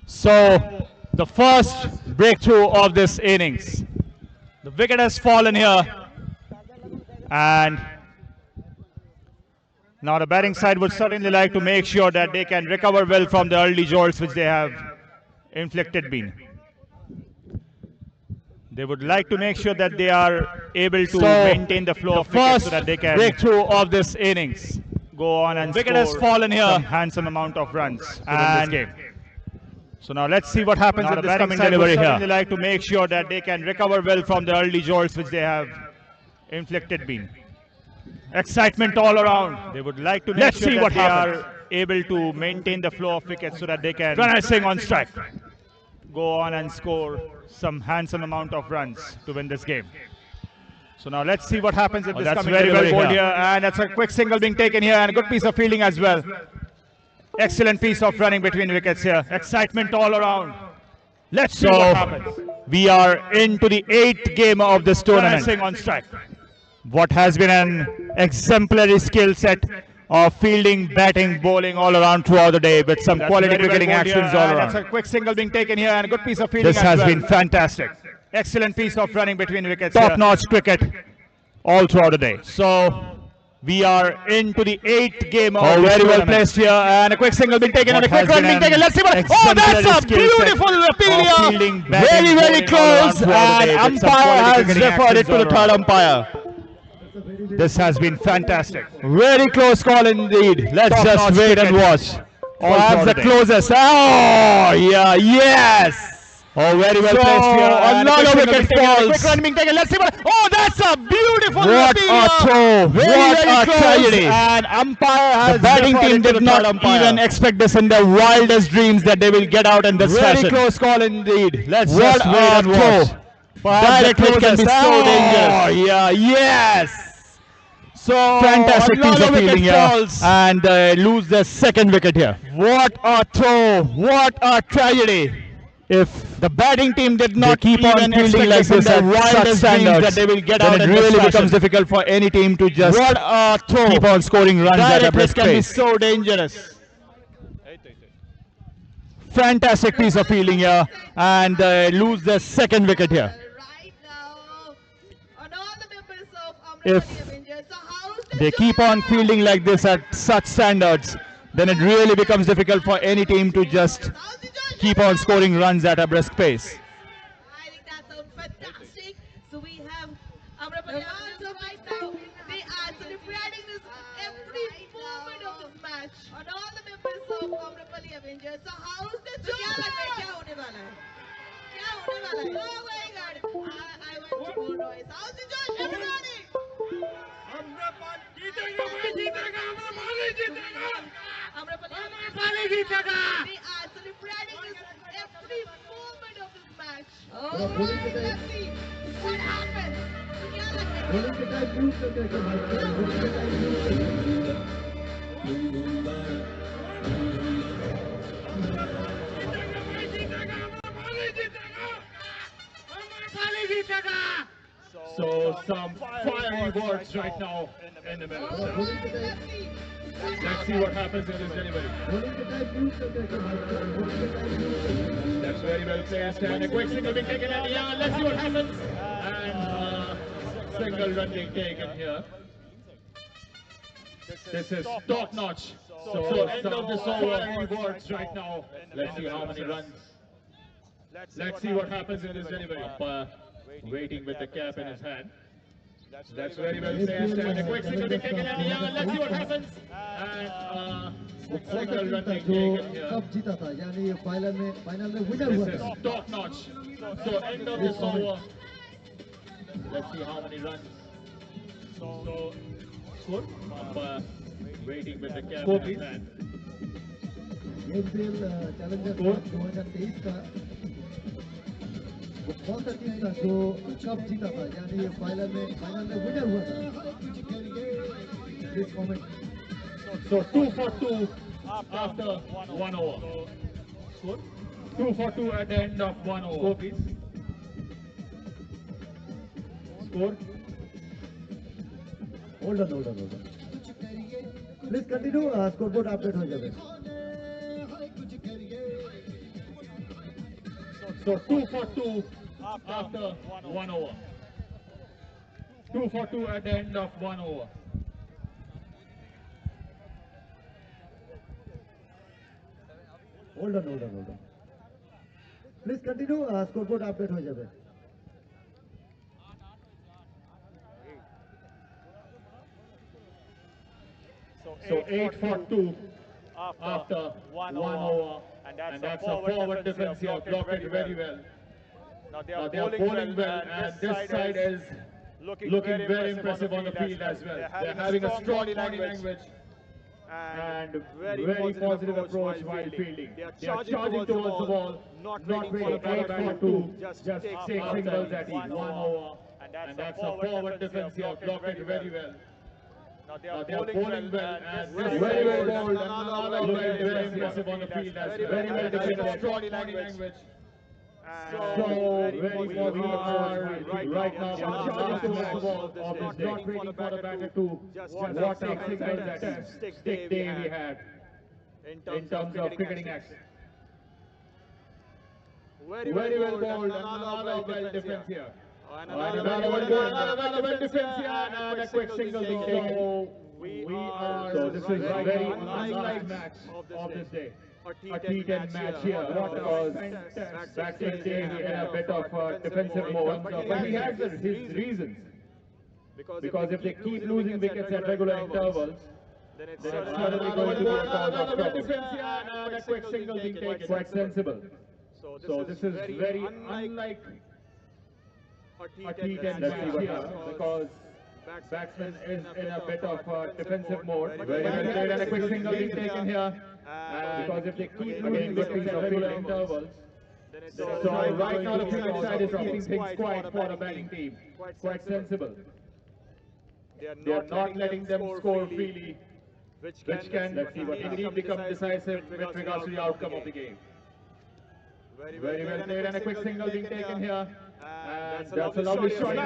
So, the first breakthrough of this innings. The wicket has fallen here, and now the batting side would certainly like to make sure that they can recover well from the early jolts which they have inflicted been. They would like to make sure that they are able to maintain the flow of wickets so that they can breakthrough of this innings. Go on and wicket has fallen here. Some handsome amount of runs to win this game. So now let's see what happens with this coming delivery here. They like to make sure that they can recover well from the early jolts which they have inflicted been. Excitement all around. They would like to make sure that they are able to maintain the flow of wickets so that they can Ranveer Singh on strike. Go on and score some handsome amount of runs to win this game. So now let's see what happens if this coming very well bowled here, and that's a quick single being taken here, and a good piece of fielding as well. Excellent piece of running between wickets here. Excitement all around. Let's see what happens. We are into the 8th game of this tournament. Singh on strike. What has been an exemplary skill set of fielding, batting, bowling all around throughout the day with some quality cricketing actions all around. That's a quick single being taken here, and a good piece of fielding. This has been fantastic. Excellent piece of running between wickets. Top-notch cricket all throughout the day. So we are into the 8th game of this very well placed here, and a quick single being taken, and a quick run being taken. Let's see what. Oh, that's a beautiful appeal here. Very, very close, and umpire has referred it to the third umpire. This has been fantastic. Very close call indeed. Let's just wait and watch. Perhaps the closest. Oh, yeah, yes. Oh, very well placed here. Another wicket falls. Quick run being taken. Let's see what. Oh, that's a beautiful appeal. What a throw. What a tragedy. And umpire has. The batting team did not even expect this in their wildest dreams that they will get out in this fashion. Very close call indeed. Let's just wait and watch. Direct hit can be so dangerous. Oh, yeah, yes. So fantastic piece of fielding here, and lose the second wicket here. What a throw! What a tragedy! If the batting team did not keep on fielding like this at such standards, that they will get out, then it really becomes difficult for any team to just keep on scoring runs at a brisk pace. Can be so dangerous. Fantastic piece of fielding here, and lose the second wicket here. If they keep on fielding like this at such standards, then it really becomes difficult for any team to just keep on scoring runs at a brisk pace. I think that sounds fantastic. So we have Amrapali also right now. They are celebrating this every moment of this match. And all the members of Amrapali Avengers. So how's the job? Oh my God! I want to go noise. How's the job, everybody? Amrapali जीतेगा. They are celebrating this every moment of this match. Oh, let's see what happens. So some fiery words right now in the middle. Let's see what happens in this delivery. That's very well placed, and a quick single being taken at the yard. Let's see what happens. And single run being taken here. This is top notch. So end of this over. Fiery words right now. Let's see how many runs. Let's see what happens in this delivery. Waiting with the cap in his hand. That's very well placed, and a quick single being taken at the yard. Let's see what happens. And single run being taken here. This is top notch. So end of this over. Let's see how many runs. So score. Waiting with the cap in his hand. कौन सा team था जो cup जीता था यानी ये final में winner हुआ था this moment So 2 for 2 after 1 over. Score 2 for 2 at the end of 1 over. Score please. Score. Hold on. Please continue. Scoreboard update हो जाएगा. So 2 for 2 after 1 over. 2 for 2 at the end of 1 over. Hold on. Please continue. Scoreboard update हो जाए. So 8 for 2 after 1 over. And that's a forward defense here. Blocked it very well. Now they are bowling well, and this side is looking very impressive on the field as well. They're having a strong body language and very positive approach while fielding. They are charging towards the ball, not waiting for the batter to just take singles at ease. 1 over. And that's a forward defense here. Blocked it very well. Now they are bowling well, and very well bowled, and another very impressive on the field as well. Very well defended, strong body language. So we are right now charging towards the ball, not waiting for the batter to just take singles at stick day we had in terms of cricketing action. Very well bowled, and another well defense here. Another well defense here, and a quick single being taken. So this is very unlike match of this day. A T10 match here, because batsman Dave in a bit of defensive mode, but he has his reasons. Because if they keep losing wickets at regular intervals, then it's suddenly going to be a cause of trouble. Defense here, and a quick single being taken. Quite sensible. So this is very unlike a T10 match here, because batsman is in a bit of defensive mode. Very well played, and a quick single being taken here. Because if they keep losing wickets at regular intervals, so right now the field side is keeping things quiet for the batting team. Quite sensible. They are not letting them score freely, which can indeed become decisive with regards to the outcome of the game. Very well played, and a quick single being taken here. And that's a lovely shot.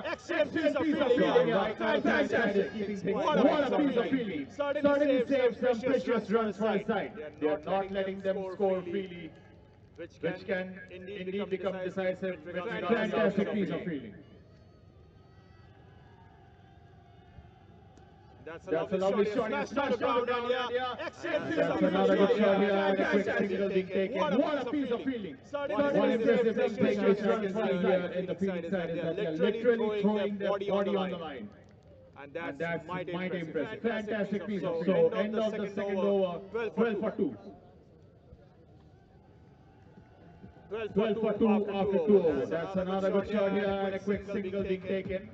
Excellent piece of fielding. Fantastic. What a piece of fielding. Certainly saves some precious runs for his side. They are not letting them score freely, which can indeed become decisive with regards to the fantastic piece of fielding. That's a lovely shot. Smashed down India. Excellent piece of fielding. Another good shot here, and a quick single being taken. What a piece of fielding. One impressive thing which I can see here in the field side is that they are literally throwing their body on the line. And that's mighty impressive. Fantastic piece of fielding. So end of the second over, 12 for 2. 12 for 2 after 2 overs. That's another good shot here, and a quick single being taken.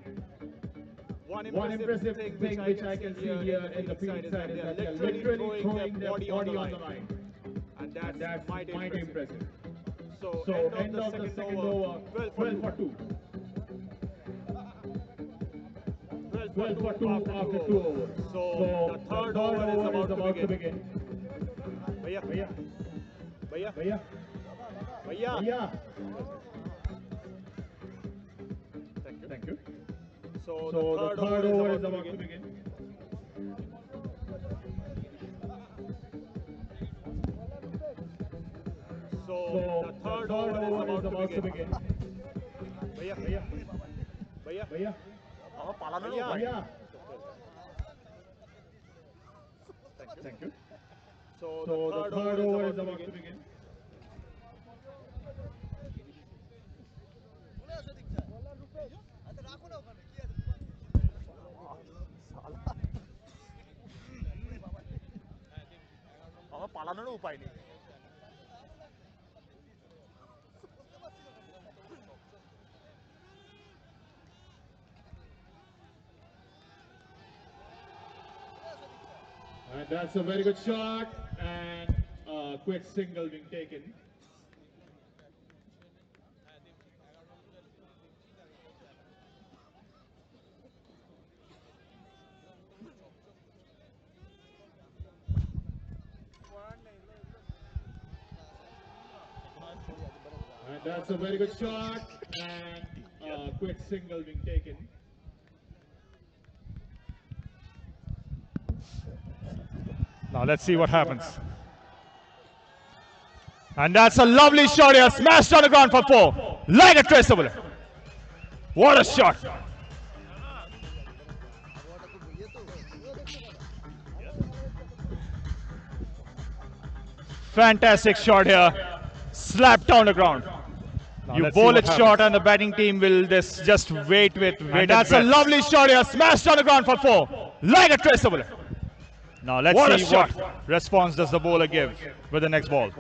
One impressive thing which I can see here in the field side is that they are literally throwing their body on the line. And that's mighty impressive. So end of the second over, 12 for 2. 12 for 2 after 2 overs. So the third over is about to begin. Bhaiya. Thank you. So the third over is about to begin. So the third over is about to begin. Bhaiya. Thank you. So the third over is about to begin. পালানোর উপায় নেই And that's a very good shot, and a quick single being taken. And that's a very good shot, and a quick single being taken. Now let's see what happens. And that's a lovely shot here, smashed on the ground for 4. Like a traceable. What a shot. Fantastic shot here. Slapped down the ground. You bowl it short and the batting team will just wait with and that's a lovely shot here. Smashed on the ground for 4. Like a traceable. Now let's see what response does the bowler give with the next ball.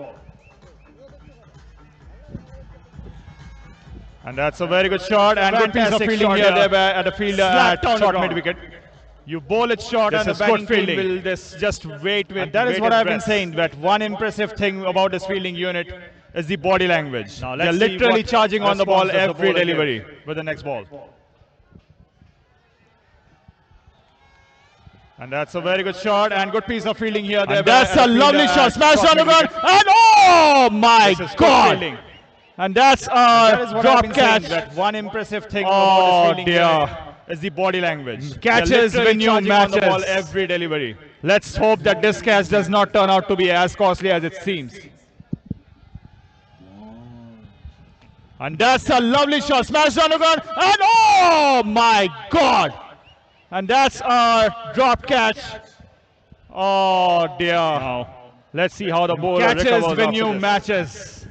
And that's a very good shot and good piece of fielding here at the fielder at short mid wicket. You bowl it short and the batting team will just wait with. And that is what I've been saying, that one impressive thing about this fielding unit is the body language. They're literally charging on the ball every delivery with the next ball. And that's a very good shot and good piece of fielding here. And that's a lovely shot, smashed on the ground, and oh my God! And that's a drop catch. That one impressive thing about this fielding is the body language. Catches when you matches the ball every delivery. Let's hope that this catch does not turn out to be as costly as it seems. And that's a lovely shot, smashed on the ground, and oh my God! And that's a drop catch. Oh dear. Now, let's see how the bowler catches when you matches.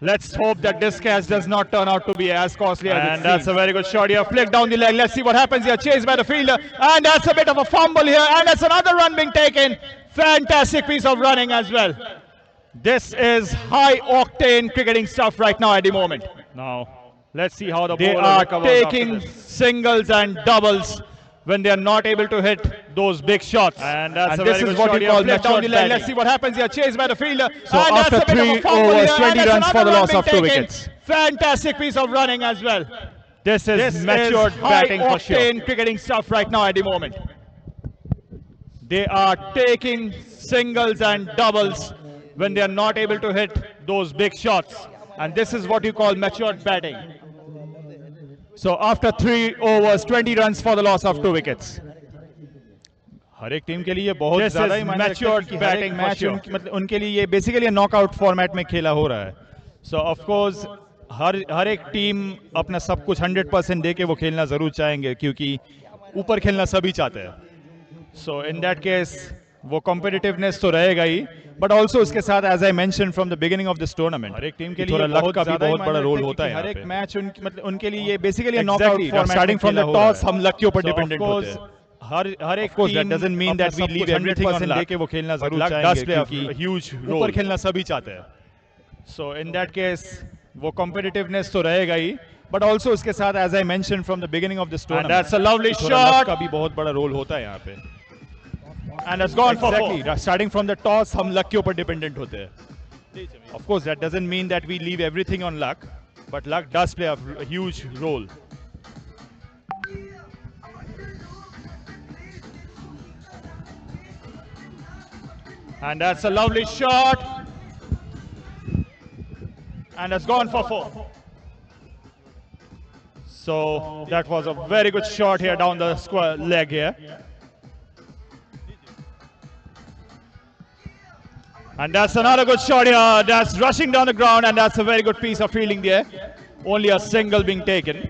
Let's hope that this catch does not turn out to be as costly as it seems. And that's a very good shot here. Flick down the leg. Let's see what happens here. Chased by the fielder. And that's a bit of a fumble here. And that's another run being taken. Fantastic piece of running as well. This is high-octane cricketing stuff right now at the moment. Now, let's see how the bowler are taking singles and doubles when they are not able to hit those big shots. And that's a this is what you call matured batting. Let's see what happens here. Chased by the fielder. So and after 3 overs, 20 runs for the loss of 2 wickets. Fantastic piece of running as well. This is matured batting for sure. High-octane cricketing stuff right now at the moment. They are taking singles and doubles when they are not able to hit those big shots. And this is what you call matured batting. So after 3 overs, 20 runs for the loss of 2 wickets. हर एक team के लिए बहुत ज़्यादा ही matured batting match मतलब उनके लिए ये basically knockout format में खेला हो रहा है. सो ऑफ कोर्स हर एक टीम अपना सब कुछ 100% दे के वो खेलना जरूर चाहेंगे क्योंकि ऊपर खेलना सभी चाहते हैं. सो इन दैट केस वो कॉम्पिटिटिवनेस तो रहेगा ही, बट ऑल्सो उसके साथ as I mention from the beginning of the tournament हर एक टीम के लिए लक का भी बहुत बड़ा रोल होता है. हर एक मैच मतलब उनके लिए ये basically knockout format starting from the toss हम लक के ऊपर डिपेंडेंट होते हैं. हर एक team that doesn't mean that we leave everything on luck के वो खेलना जरूर चाहेंगे क्योंकि ह्यूज ऊपर खेलना सभी चाहते हैं. सो इन दैट केस वो कॉम्पिटिटिवनेस तो रहेगा ही, बट ऑल्सो उसके साथ as I mention from the beginning of this tournament that's a lovely shot का भी बहुत बड़ा रोल होता है यहाँ पे. And it's gone for 4. Starting from the toss, हम luck के ऊपर dependent होते हैं. Of course, that doesn't mean that we leave everything on luck, but luck does play a huge role. And that's a lovely shot. And it's gone for 4. So that was a very good shot here down the square leg here. And that's another good shot here. That's rushing down the ground, and that's a very good piece of fielding there. Only a single being taken.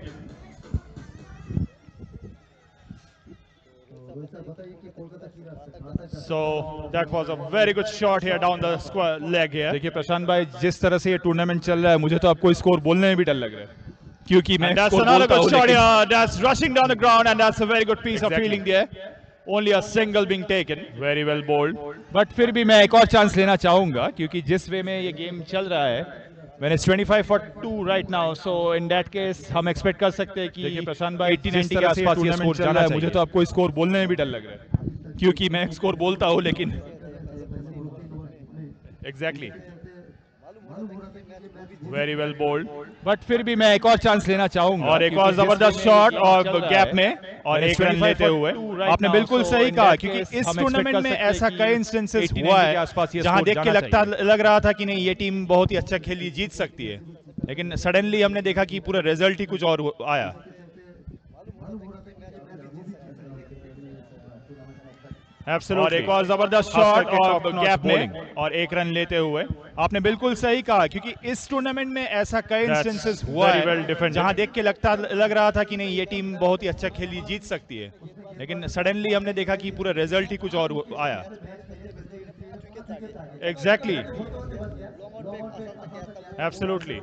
So that was a very good shot here down the square leg here. देखिए प्रशांत भाई, जिस तरह से ये tournament चल रहा है मुझे तो आपको स्कोर बोलने में भी डर लग रहा है क्योंकि मैं that's another good shot here. That's rushing down the ground, and that's a very good piece of fielding there. Only a single being taken. Very well bowled. But फिर भी मैं एक और चांस लेना चाहूंगा क्योंकि जिस वे में ये गेम चल रहा है, when it's 25 for 2 right now, so in that case हम एक्सपेक्ट कर सकते हैं कि देखिए प्रशांत भाई 80-90 के आसपास ये स्कोर जाना चाहिए. मुझे तो आपको स्कोर बोलने में भी डर लग रहा है क्योंकि मैं स्कोर बोलता हूँ लेकिन exactly. Very well bowled. But फिर भी मैं एक और चांस लेना चाहूंगा और एक और जबरदस्त शॉट और गैप में और एक रन लेते हुए. आपने बिल्कुल सही कहा क्योंकि इस टूर्नामेंट में ऐसा कई इंस्टेंसेस हुआ है जहां देख के लग रहा था कि नहीं ये टीम बहुत ही अच्छा खेल जीत सकती है, लेकिन सडनली हमने देखा कि पूरा रिजल्ट ही कुछ और आया. Absolutely. और एक और जबरदस्त शॉट और गैप में और एक रन लेते हुए। आपने बिल्कुल सही कहा, क्योंकि इस टूर्नामेंट में ऐसा कई इंस्टेंसेस हुआ है जहां देख के लग रहा था कि नहीं, ये टीम बहुत ही अच्छा खेल जीत सकती है, लेकिन सडनली हमने देखा कि पूरा रिजल्ट ही कुछ और आया। एग्जैक्टली, एब्सोल्युटली,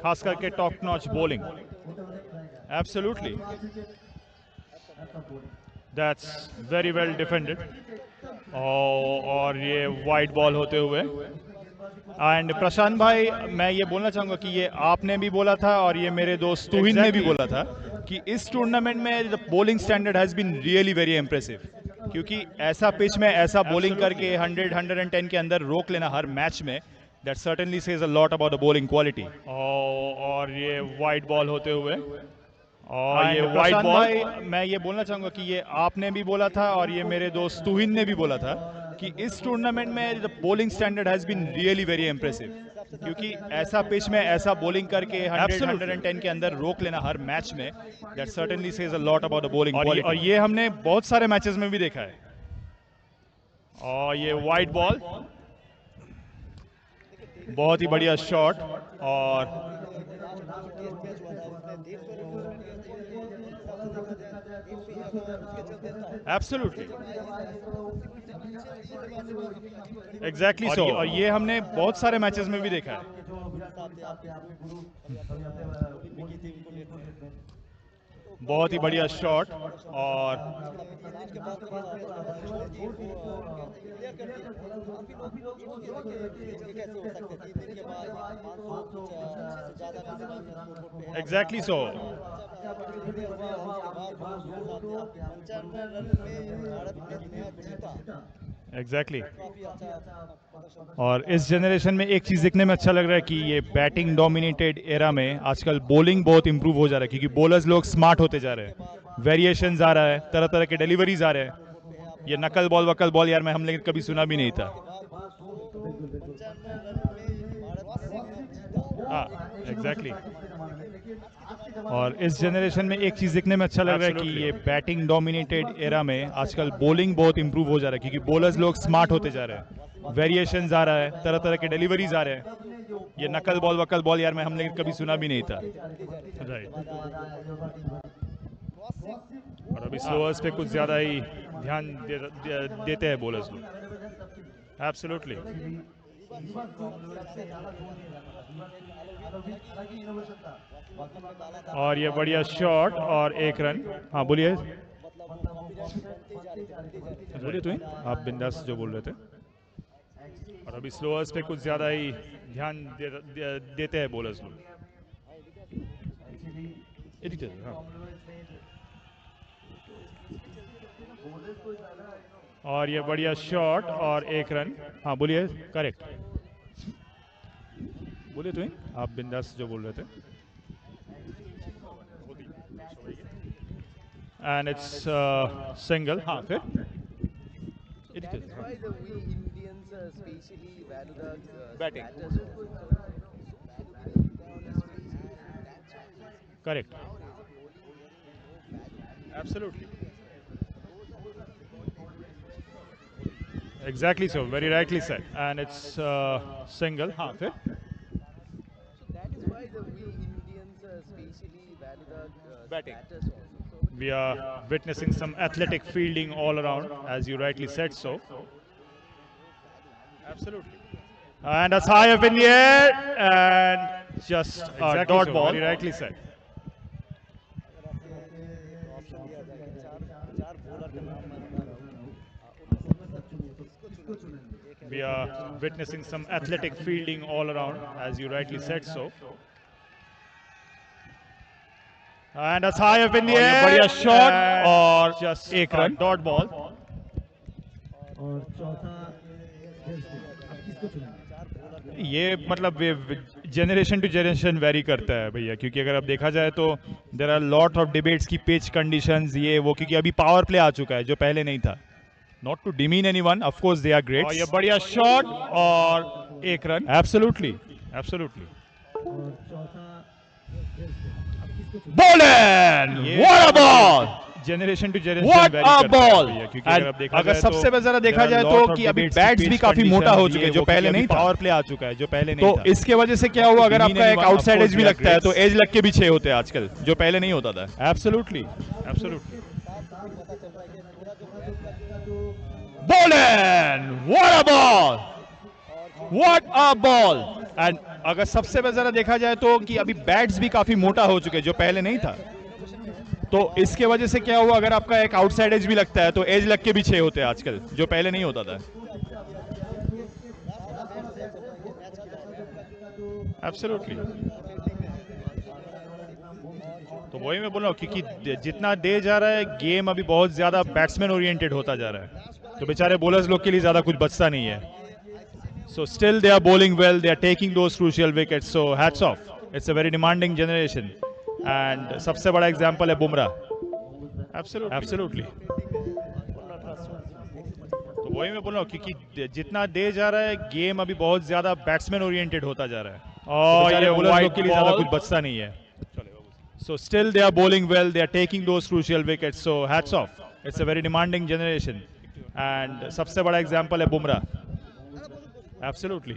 खास करके top notch bowling. Absolutely, that's very well defended. और ये वाइड बॉल होते हुए। एंड प्रशांत भाई, मैं ये बोलना चाहूंगा कि ये आपने भी बोला था और ये मेरे दोस्त तुहिन ने भी बोला था कि इस टूर्नामेंट में the bowling standard has been really very impressive, क्योंकि ऐसा पिच में ऐसा बॉलिंग करके 100-110 के अंदर रोक लेना हर मैच में, that certainly says a lot about the bowling quality. और ये वाइड बॉल होते हुए और ये वाइड बॉल, मैं ये बोलना चाहूंगा कि ये आपने भी बोला था और ये मेरे दोस्त तुहिन ने भी बोला था कि इस टूर्नामेंट में the bowling standard has been really very impressive, क्योंकि ऐसा पिच में ऐसा बॉलिंग करके 100-110 के अंदर रोक लेना हर मैच में, that certainly says a lot about the bowling quality. और ये हमने बहुत सारे मैचेस में भी देखा है। और ये वाइड बॉल, बहुत ही बढ़िया शॉट और एब्सोल्युटली, एग्जैक्टली सो। और ये हमने बहुत सारे मैचेस में भी देखा है। बहुत ही बढ़िया शॉट और एग्जैक्टली सो। एग्जैक्टली। और इस जनरेशन में एक चीज देखने में अच्छा लग रहा है कि ये बैटिंग डोमिनेटेड एरा में आजकल बॉलिंग बहुत इंप्रूव हो जा रहा है, क्योंकि बॉलर्स लोग स्मार्ट होते जा रहे हैं, वेरिएशंस आ रहा है, तरह तरह के डिलीवरीज आ रहे हैं। ये नकल बॉल वकल बॉल यार मैं हमने कभी सुना भी नहीं था। हाँ, एग्जैक्टली। और इस जनरेशन में एक चीज देखने में अच्छा लग रहा है कि ये बैटिंग डोमिनेटेड एरा में आजकल बॉलिंग बहुत इंप्रूव हो जा रहा है, क्योंकि बॉलर्स लोग स्मार्ट होते जा रहे हैं, वेरिएशंस आ रहा है, तरह तरह के डिलीवरीज आ रहे हैं। ये नकल बॉल वकल बॉल यार मैं हमने कभी सुना भी नहीं था। राइट। और अभी स्लोअर्स पे कुछ ज्यादा ही ध्यान देते हैं बॉलर्स लोग। एब्सोल्युटली। और ये बढ़िया शॉट और एक रन। हाँ बोलिए, बोलिए तुम, आप बिंदास जो बोल रहे थे। और अभी स्लोअर्स पे कुछ ज्यादा ही ध्यान देते हैं बॉलर्स लोग। हाँ। और ये बढ़िया शॉट और एक रन। हाँ बोलिए, करेक्ट, बोलिए तुम, आप बिंदास जो बोल रहे थे। And it's single. हाँ फिर batting, correct, absolutely, exactly so, very rightly said. And it's single. हाँ फिर batting. We are witnessing some athletic fielding all around, as you rightly said so. Absolutely. And that's high up in the air, and just a dot ball. Very rightly said. We are witnessing some athletic fielding all around, as you rightly said so. And that's high up in the air. बढ़िया shot और just एक run, dot ball. ये मतलब generation to generation very करता है भैया, क्योंकि अगर अब देखा जाए तो there are lot of debates की पिच कंडीशंस ये वो, क्योंकि अभी पावर प्ले आ चुका है जो पहले नहीं था। Not to demean anyone, of course they are great. और ये बढ़िया शॉट और एक run. Absolutely, absolutely. Bowling! What a ball! Generation to generation What very a करता है ball! भैया, क्योंकि And अगर अब देखा अगर जाए सबसे तो ज़रा देखा there are जाए lot तो of कि अभी debates बैट्स की भी pitch काफी condition मोटा हो ये चुके हैं जो वो, पहले क्योंकि नहीं अभी था। पावर प्ले आ चुका है जो पहले नहीं तो था। इसके वजह से क्या हुआ, अगर तो आपका एक meaning आउटसाइड of एज भी course लगता है तो we are एज लग के भी 6 होते हैं आजकल, जो पहले नहीं होता था। Absolutely absolutely Bowling! What a ball! What a ball! And अगर सबसे ज़रा देखा जाए तो कि अभी बैट्स भी काफी मोटा हो चुके हैं जो पहले नहीं था। तो इसके वजह से क्या हुआ, अगर आपका एक आउटसाइड एज भी लगता है तो एज लग के भी 6 होते हैं आजकल, जो पहले नहीं होता था। एब्सोल्युटली। तो वही मैं बोल रहा हूँ, क्योंकि जितना डे जा रहा है गेम अभी बहुत ज्यादा बैट्समैन ओरिएंटेड होता जा रहा है, तो बेचारे बॉलर्स लोग के लिए ज्यादा कुछ बचता नहीं है। So still they are bowling well, they are taking those crucial wickets, so hats off, it's a very demanding generation. And सबसे बड़ा एग्जांपल है बुमराह। एब्सोल्युटली। तो वही मैं बोल रहा हूँ, क्योंकि जितना डे जा रहा है गेम अभी बहुत ज्यादा बैट्समैन ओरिएंटेड होता जा रहा है, और ये बॉलर्स white लोग के लिए ज्यादा ball. कुछ बचता नहीं है। So still they are bowling well, they are taking those crucial wickets, so hats off, it's a very demanding generation। and सबसे बड़ा एग्जांपल है बुमराह। एब्सोल्युटली।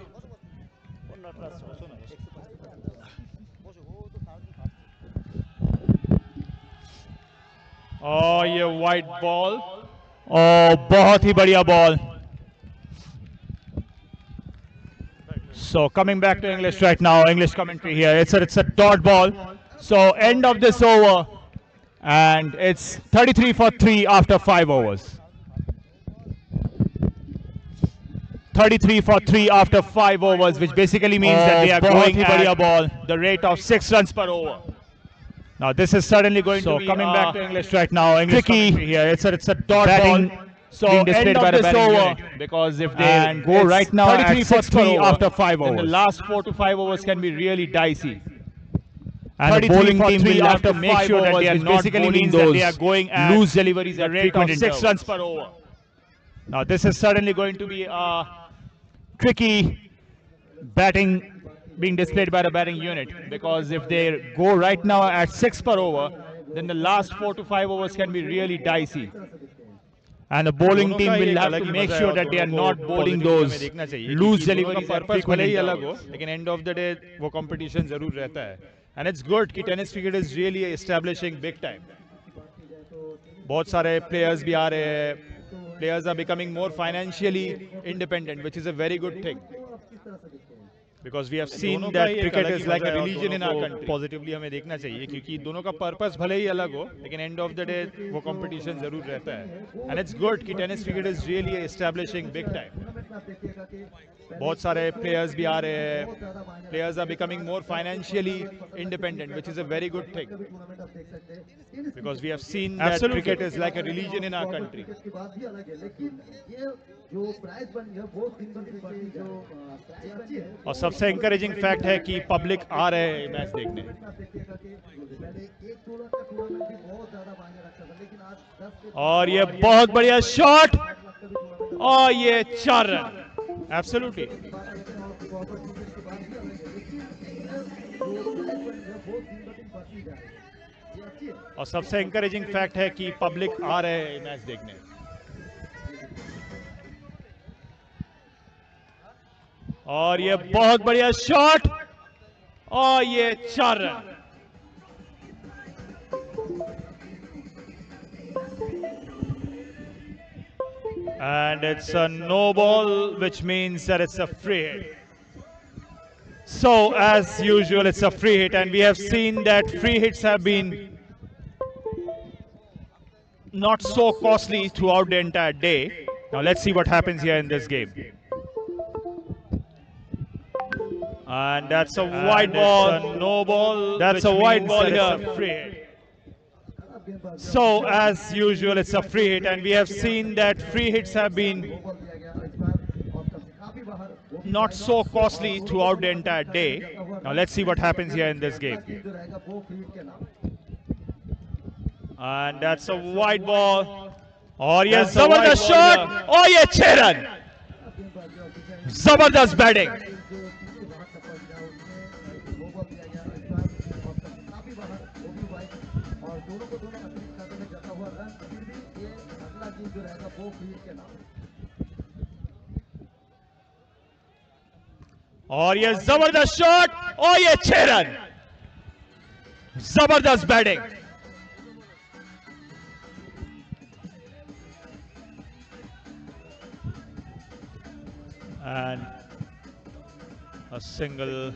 और ये वाइट बॉल, और बहुत ही बढ़िया ball. So coming back to English right now, English commentary here. It's a dot ball. So end of this over, and it's 33 for 3 after 5 overs. 33 for 3 after 5 overs, which basically means that they are बहुत going ही बढ़िया at ball. the rate of 6 runs per over. Now this is certainly going So to be coming back to English right now, English tricky commentary here. It's a dot batting ball. So being displayed end by of the this batting over, unit, because if they and go it's right now 33 at for 6 per 3 over, after 5 then the overs. last 4 to 5 overs can be really dicey. And the 33 bowling for team 3 will have after to make 5 sure that overs, they are which not basically bowling means those that they are going at loose deliveries the at rate frequent of 6 intervals. runs per over. Now this is certainly going to be tricky batting being displayed by the batting unit, because if they go right now at 6 per over, then the last 4 to 5 overs can be really dicey. And the bowling दोनों team का will एक have अलग to he make मजा है sure और that they are दोनों not को bowling positive those हमें देखना चाहिए, loose क्योंकि दोनों deliveries का at पर्पस frequent भले ही अलग intervals. हो, लेकिन एंड ऑफ द डे वो कंपटीशन जरूर रहता है। एंड इट्स गुड कि tennis cricket is really establishing big time. बहुत सारे प्लेयर्स भी आ रहे हैं, players are becoming more financially independent, which is a very good thing, because we have seen दोनों का that ही एक cricket अलग is ही like मजा a है और religion in our दोनों को country. पॉजिटिवली हमें देखना चाहिए, क्योंकि दोनों का पर्पस भले ही अलग हो, लेकिन एंड ऑफ द डे वो कंपटीशन जरूर रहता है। एंड इट्स गुड कि tennis cricket is really establishing big time. बहुत सारे प्लेयर्स भी आ रहे हैं, players are becoming more financially independent, which is a very good thing, because we have seen that Absolutely. cricket is like a religion in our country. की बात भी अलग है, लेकिन ये जो प्राइस बन गया बहुत दिन भर की पार्टी जो प्राइस बची है, और सबसे इंकरेजिंग फैक्ट है कि पब्लिक आ रहे हैं मैच देखने। देखिएगा कि पहले एक टूर्नामेंट का टूर्नामेंट भी बहुत ज्यादा मायने रखता था, लेकिन आज 10 से और ये बहुत बढ़िया शॉट, और ये 4 रन। एब्सोल्युटली। और सबसे इंकरेजिंग फैक्ट है कि पब्लिक आ रहे हैं मैच देखने। और ये बहुत बढ़िया शॉट, और ये 4 run. And it's a no ball, which means that it's a free hit. So as usual, it's a free hit, and we have seen that free hits have been not so costly throughout the entire day. Now let's see what happens here in this game. And that's a wide ball, no ball. That's a wide ball here. Free hit. So as usual, it's a free hit, and we have seen that free hits have been not so costly throughout the entire day. Now let's see what happens here in this game. And that's a wide ball. और ये जबरदस्त shot, और ये 6 run. जबरदस्त batting. और दोनों को दोनों अपने खाते में जाता हुआ रन, फिर भी ये अगला गेम जो रहेगा वो फ्री के नाम। और ये जबरदस्त शॉट और ये 6 रन, जबरदस्त batting. And a single.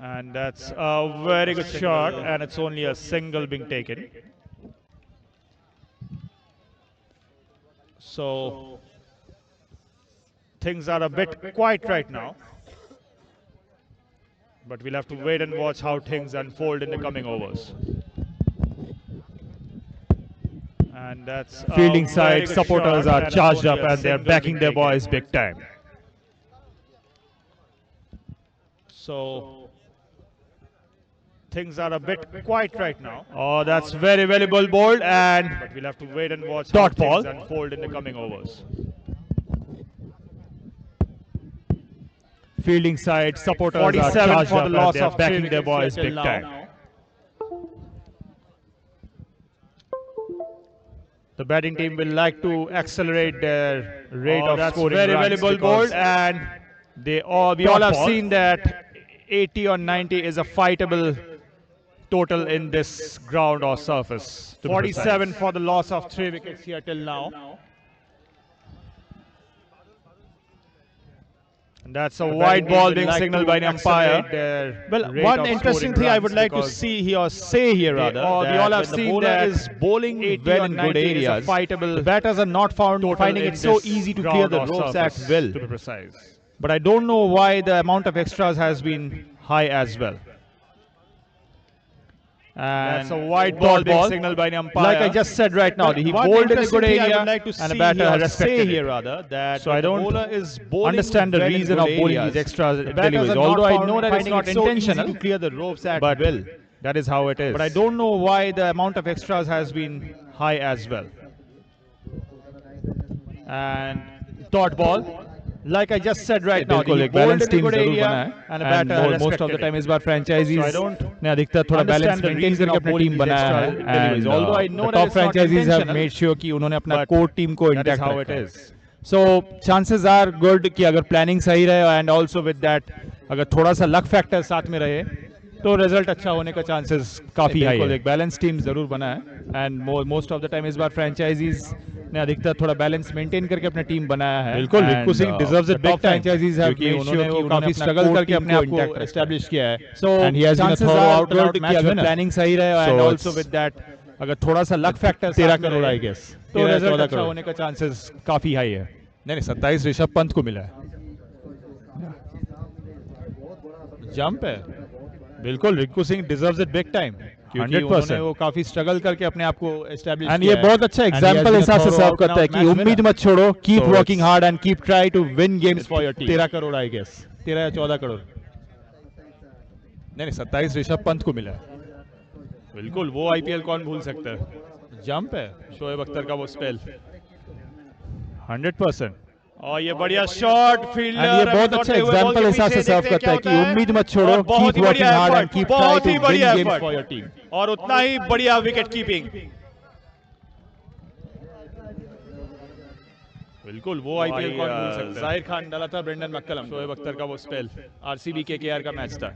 And that's a very good shot, and it's only a single being taken. So things are a bit quiet right now, but we'll have to wait and watch how things unfold in the coming overs. And that's Fielding side supporters are charged up and they're backing their boys big time. So things are a bit quiet right now. Oh, that's very valuable ball, and but we'll have to wait and watch how things unfold in the coming overs. Fielding side supporters are charged up and they're backing their boys big time. The batting team will like to accelerate their rate of that's scoring very runs valuable because ball, and we all have seen that 80 or 90 is a fightable total in this ground or surface. 47 for the loss of 3 wickets here till now. And that's a wide ball being signaled by the umpire. Well, one interesting thing I would like to see here, or say here rather, we all have seen that is bowling 80 well or in 90 good is a areas. fightable The batters are not finding in it so this easy to clear ground the or ropes at surface, will. to be precise. But I don't know why the amount of extras has been high as well. And That's a wide ball being signaled by the umpire. Like I just said right now, he one bowled in a interesting good thing I area would like to and the see batter here, has say respected here it. rather, that So I the don't bowler is bowling understand the well in reason of good bowling areas. these extras The batters deliveries. are not Although I know that it's finding not it so easy intentional to clear the ropes at but will. that is how it is. But I don't know why the amount of extras has been high as well. And dot ball. Like I just said right now, बिल्कुल he एक bowled balance in a team good जरूर area बना है and a and batter most of the respected time it. इस बार franchisees So I don't ने अधिकतर थोड़ा balance understand the maintain reason करके of अपनी bowling टीम these बनाया है extra deliveries. and Although I know the that top it's not franchisees have intentional, made sure कि उन्होंने अपना but core team को that is intact how it रखा है. is. So chances are good कि अगर planning सही रहे and also with that अगर थोड़ा सा luck factor साथ में रहे तो रिजल्ट अच्छा होने का चांसेस काफी हाई है. एक बैलेंस टीम जरूर बना है and most of the time इस बार फ्रेंचाइजीज ने अधिकतर थोड़ा बैलेंस मेंटेन करके अपना टीम बनाया है. बिल्कुल, Rinku Singh deserves it big time. Franchises have क्योंकि मेड श्योर उन्होंने कि वो काफी काफी स्ट्रगल core करके team अपने को आप को intact रखा है. एस्टैब्लिश किया है. So and he has been a chances thorough are out good कि match अगर winner. प्लानिंग सही रहे So and also it's with that अगर थोड़ा सा luck factor 13 crore I guess guess. तो 13 रिजल्ट 14 अच्छा करोड़. होने का चांसेस काफी हाई है. नहीं 27 ऋषभ पंत को मिला है. जंप है बिल्कुल. Rinku Singh deserves it big time क्योंकि 100%. उन्होंने वो काफी स्ट्रगल करके अपने आप को एस्टैब्लिश एंड किया ये है. बहुत अच्छा And he has example been a हिसाब से thorough सर्व out and करता है out कि match उम्मीद winner. मत छोड़ो, keep So working it's hard and keep try to win games for your team. 13 crore I guess 13 या 14 करोड़. नहीं 27 ऋषभ पंत को मिला है. बिल्कुल, वो आईपीएल कौन भूल सकता है. जंप है शोएब अख्तर का वो स्पेल. 100%. और ये बढ़िया शॉट एंड फील्डर ये बहुत अच्छा एग्जांपल हिसाब से सर्व करता है कि उम्मीद मत छोड़ो, keep working hard and keep try बहुत टू ही विन बढ़िया games for your effort team. और उतना ही बढ़िया विकेट कीपिंग. बिल्कुल, वो आईपीएल कौन भूल सकता है. जाहिर खान डाला था ब्रेंडन मैककलम. शोएब अख्तर का वो स्पेल. आरसीबी केकेआर का मैच था.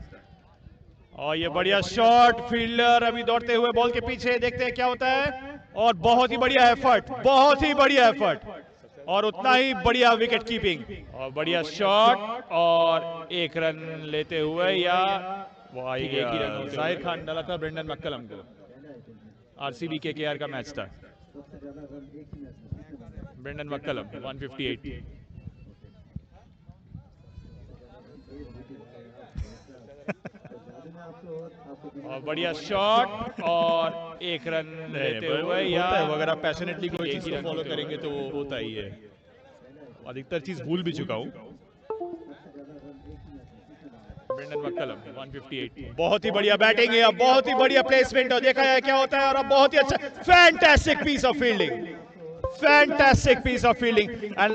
और ये बढ़िया शॉट फील्डर अभी दौड़ते हुए बॉल के पीछे, देखते हैं क्या होता है. और बहुत ही बढ़िया एफर्ट, बहुत ही बढ़िया एफर्ट और उतना ही बढ़िया विकेट कीपिंग. और बढ़िया शॉट और एक रन लेते हुए या वो आई एक ही रन गया. होते जाहिर खान डाला था ब्रेंडन मैककलम को. आरसीबी केकेआर का मैच था. ब्रेंडन मैककलम 158. और बढ़िया शॉट और एक रन लेते हुए या वो अगर आप पैशनेटली कोई चीज को फॉलो करेंगे तो वो होता ही है. अधिकतर चीज भूल भी चुका हूँ. Brendon McCullum 158। बहुत ही बढ़िया बैटिंग है, बहुत ही बढ़िया प्लेसमेंट और देखा जाए क्या होता है। और अब बहुत ही अच्छा fantastic piece of fielding, fantastic piece of fielding. And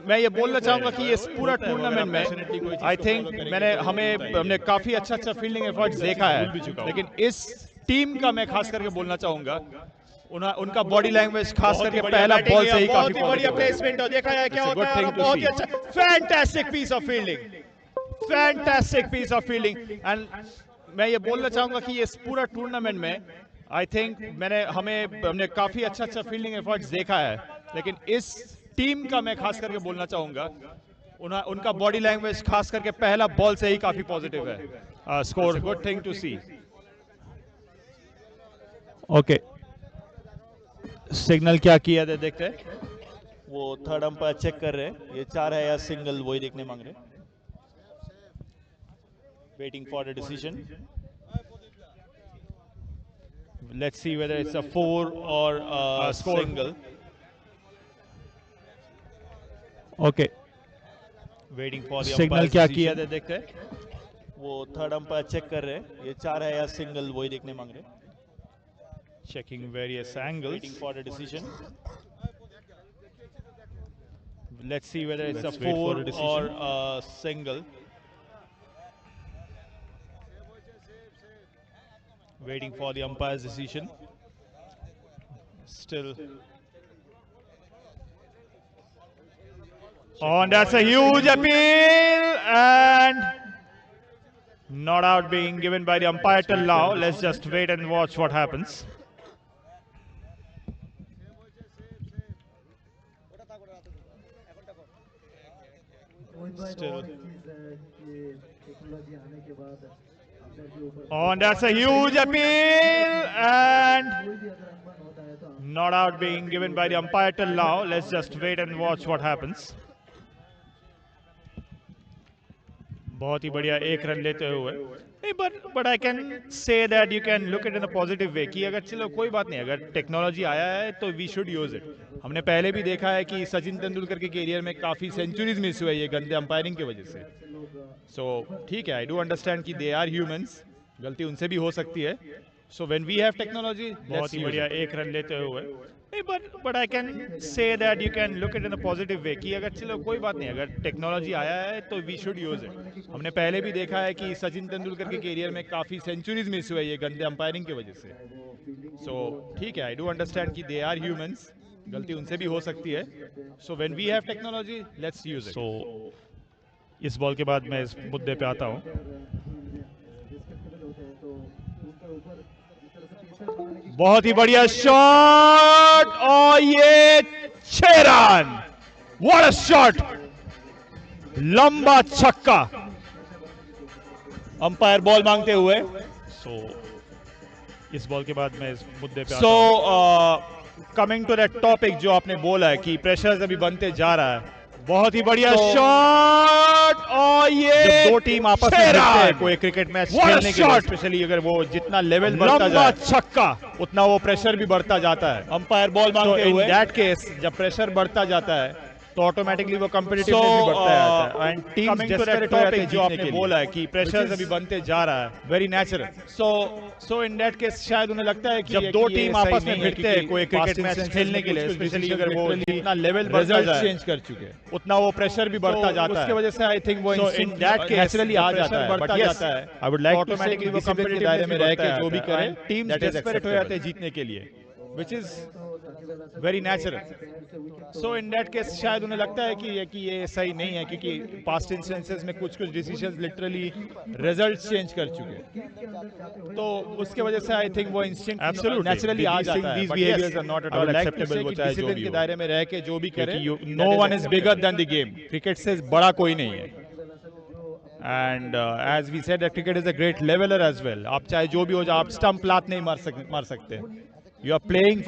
मैं ये बोलना चाहूंगा कि इस पूरा टूर्नामेंट में आई थिंक हमने काफी अच्छा फील्डिंग एफर्ट्स देखा है, लेकिन इस टीम का मैं खास करके बोलना चाहूंगा उनका बॉडी लैंग्वेज, खास करके पहला बॉल से ही काफी बढ़िया प्लेसमेंट और देखा जाए क्या होता है। बहुत ही अच्छा fantastic piece of fielding, fantastic piece of fielding. And मैं ये बोलना चाहूंगा कि इस पूरा टूर्नामेंट में आई थिंक हमने काफी अच्छा फील्डिंग एफर्ट्स देखा है, लेकिन इस टीम का मैं खास करके बोलना चाहूंगा उनका बॉडी लैंग्वेज, खास करके पहला बॉल से ही काफी पॉजिटिव है। Score good thing to see. Okay, signal क्या किया था देखते हैं। वो थर्ड अंपायर चेक कर रहे हैं, ये 4 है या सिंगल, वही देखने मांग रहे। Waiting for the decision. Let's see whether it's a 4 और single. Okay, waiting for the signal क्या किया था देखते हैं। वो थर्ड अंपायर चेक कर रहे हैं, ये 4 है या सिंगल, वही देखने मांग रहे। Checking various angles. Waiting for the decision. Let's see whether it's a 4 or a single. Waiting for the umpire's decision. Still. Oh, and that's a huge appeal, and not out being given by the umpire till now. Let's just wait and watch what happens. Still. Oh, and that's a huge appeal, and not out being given by the umpire till now. Let's just wait and watch what happens. बहुत ही बढ़िया एक run लेते हुए नहीं, but I can say that you can look it in a positive way कि अगर चलो कोई बात नहीं, अगर टेक्नोलॉजी आया है तो वी शुड यूज इट। हमने पहले भी देखा है कि सचिन तेंदुलकर के कैरियर में काफ़ी सेंचुरीज मिस हुए ये गंदे अंपायरिंग की वजह से। सो ठीक है, आई डू अंडरस्टैंड कि दे आर ह्यूमंस, गलती उनसे भी हो सकती है। So when we have technology, बहुत ही बढ़िया एक रन लेते हुए नहीं, but I can say that you can look it in a positive way कि अगर चलो कोई बात नहीं, अगर टेक्नोलॉजी आया है तो वी शुड यूज इट। हमने पहले भी देखा है कि सचिन तेंदुलकर के कैरियर में काफ़ी सेंचुरीज मिस हुए ये गंदे अंपायरिंग की वजह से। सो ठीक है, आई डू अंडरस्टैंड कि दे आर ह्यूमंस, गलती उनसे भी हो सकती है। So when we have technology, let's use it. So इस बॉल के बाद मैं इस मुद्दे पे आता हूँ। बहुत ही बढ़िया शॉट और ये 6 रन। व्हाट अ शॉट, लंबा छक्का। अंपायर बॉल मांगते हुए। सो इस बॉल के बाद मैं इस मुद्दे पे आता हूं। कमिंग टू दैट टॉपिक जो आपने बोला है कि प्रेशर अभी बनते जा रहा है, बहुत ही बढ़िया शॉट और ये जब दो टीम आपस में भिड़ते हैं कोई क्रिकेट मैच खेलने के लिए, स्पेशली अगर वो जितना लेवल बढ़ता जाए छक्का उतना वो प्रेशर भी बढ़ता जाता है। अंपायर बॉल मांगते हुए इन दैट केस जब प्रेशर बढ़ता जाता है तो ऑटोमेटिकली वो कॉम्पिटिटिवनेस भी बढ़ता जाता है। एंड टीम्स डेस्परेट हो जाते हैं जो आपने बोला है कि प्रेशर अभी बनते जा रहा है, very natural. So in that case शायद उन्हें लगता है कि जब दो टीम आपस में भिड़ते हैं कोई क्रिकेट मैच खेलने के लिए, स्पेशली अगर वो जितना लेवल बढ़ता जाए चेंज कर चुके हैं उतना वो प्रेशर भी बढ़ता जाता है। उसकी वजह से आई थिंक वो इन दैट केस नेचुरली आ जाता है, बढ़ता जाता है। आई वुड लाइक ऑटोमेटिकली वो डिसिप्लिन के दायरे में रह के जो भी करें, टीम डेस्परेट हो जाते हैं जीतने के लिए, which is very natural. So in that case शायद उन्हें लगता है कि ये सही नहीं है, क्योंकि पास्ट इंस्टेंसेस में कुछ डिसीजंस लिटरली रिजल्ट्स चेंज कर चुके हैं। तो उसके वजह से आई थिंक वो इंस्टिंक्ट नेचुरली आ जाता है। These behaviours are not at all acceptable, वो चाहे डिसिप्लिन के दायरे में रह के जो भी करे, no one is bigger than the game. Cricket से बड़ा कोई नहीं है। And as we said cricket is a great leveller as well. आप चाहे जो भी हो जाए, आप स्टंप लात नहीं मार सकते। You're playing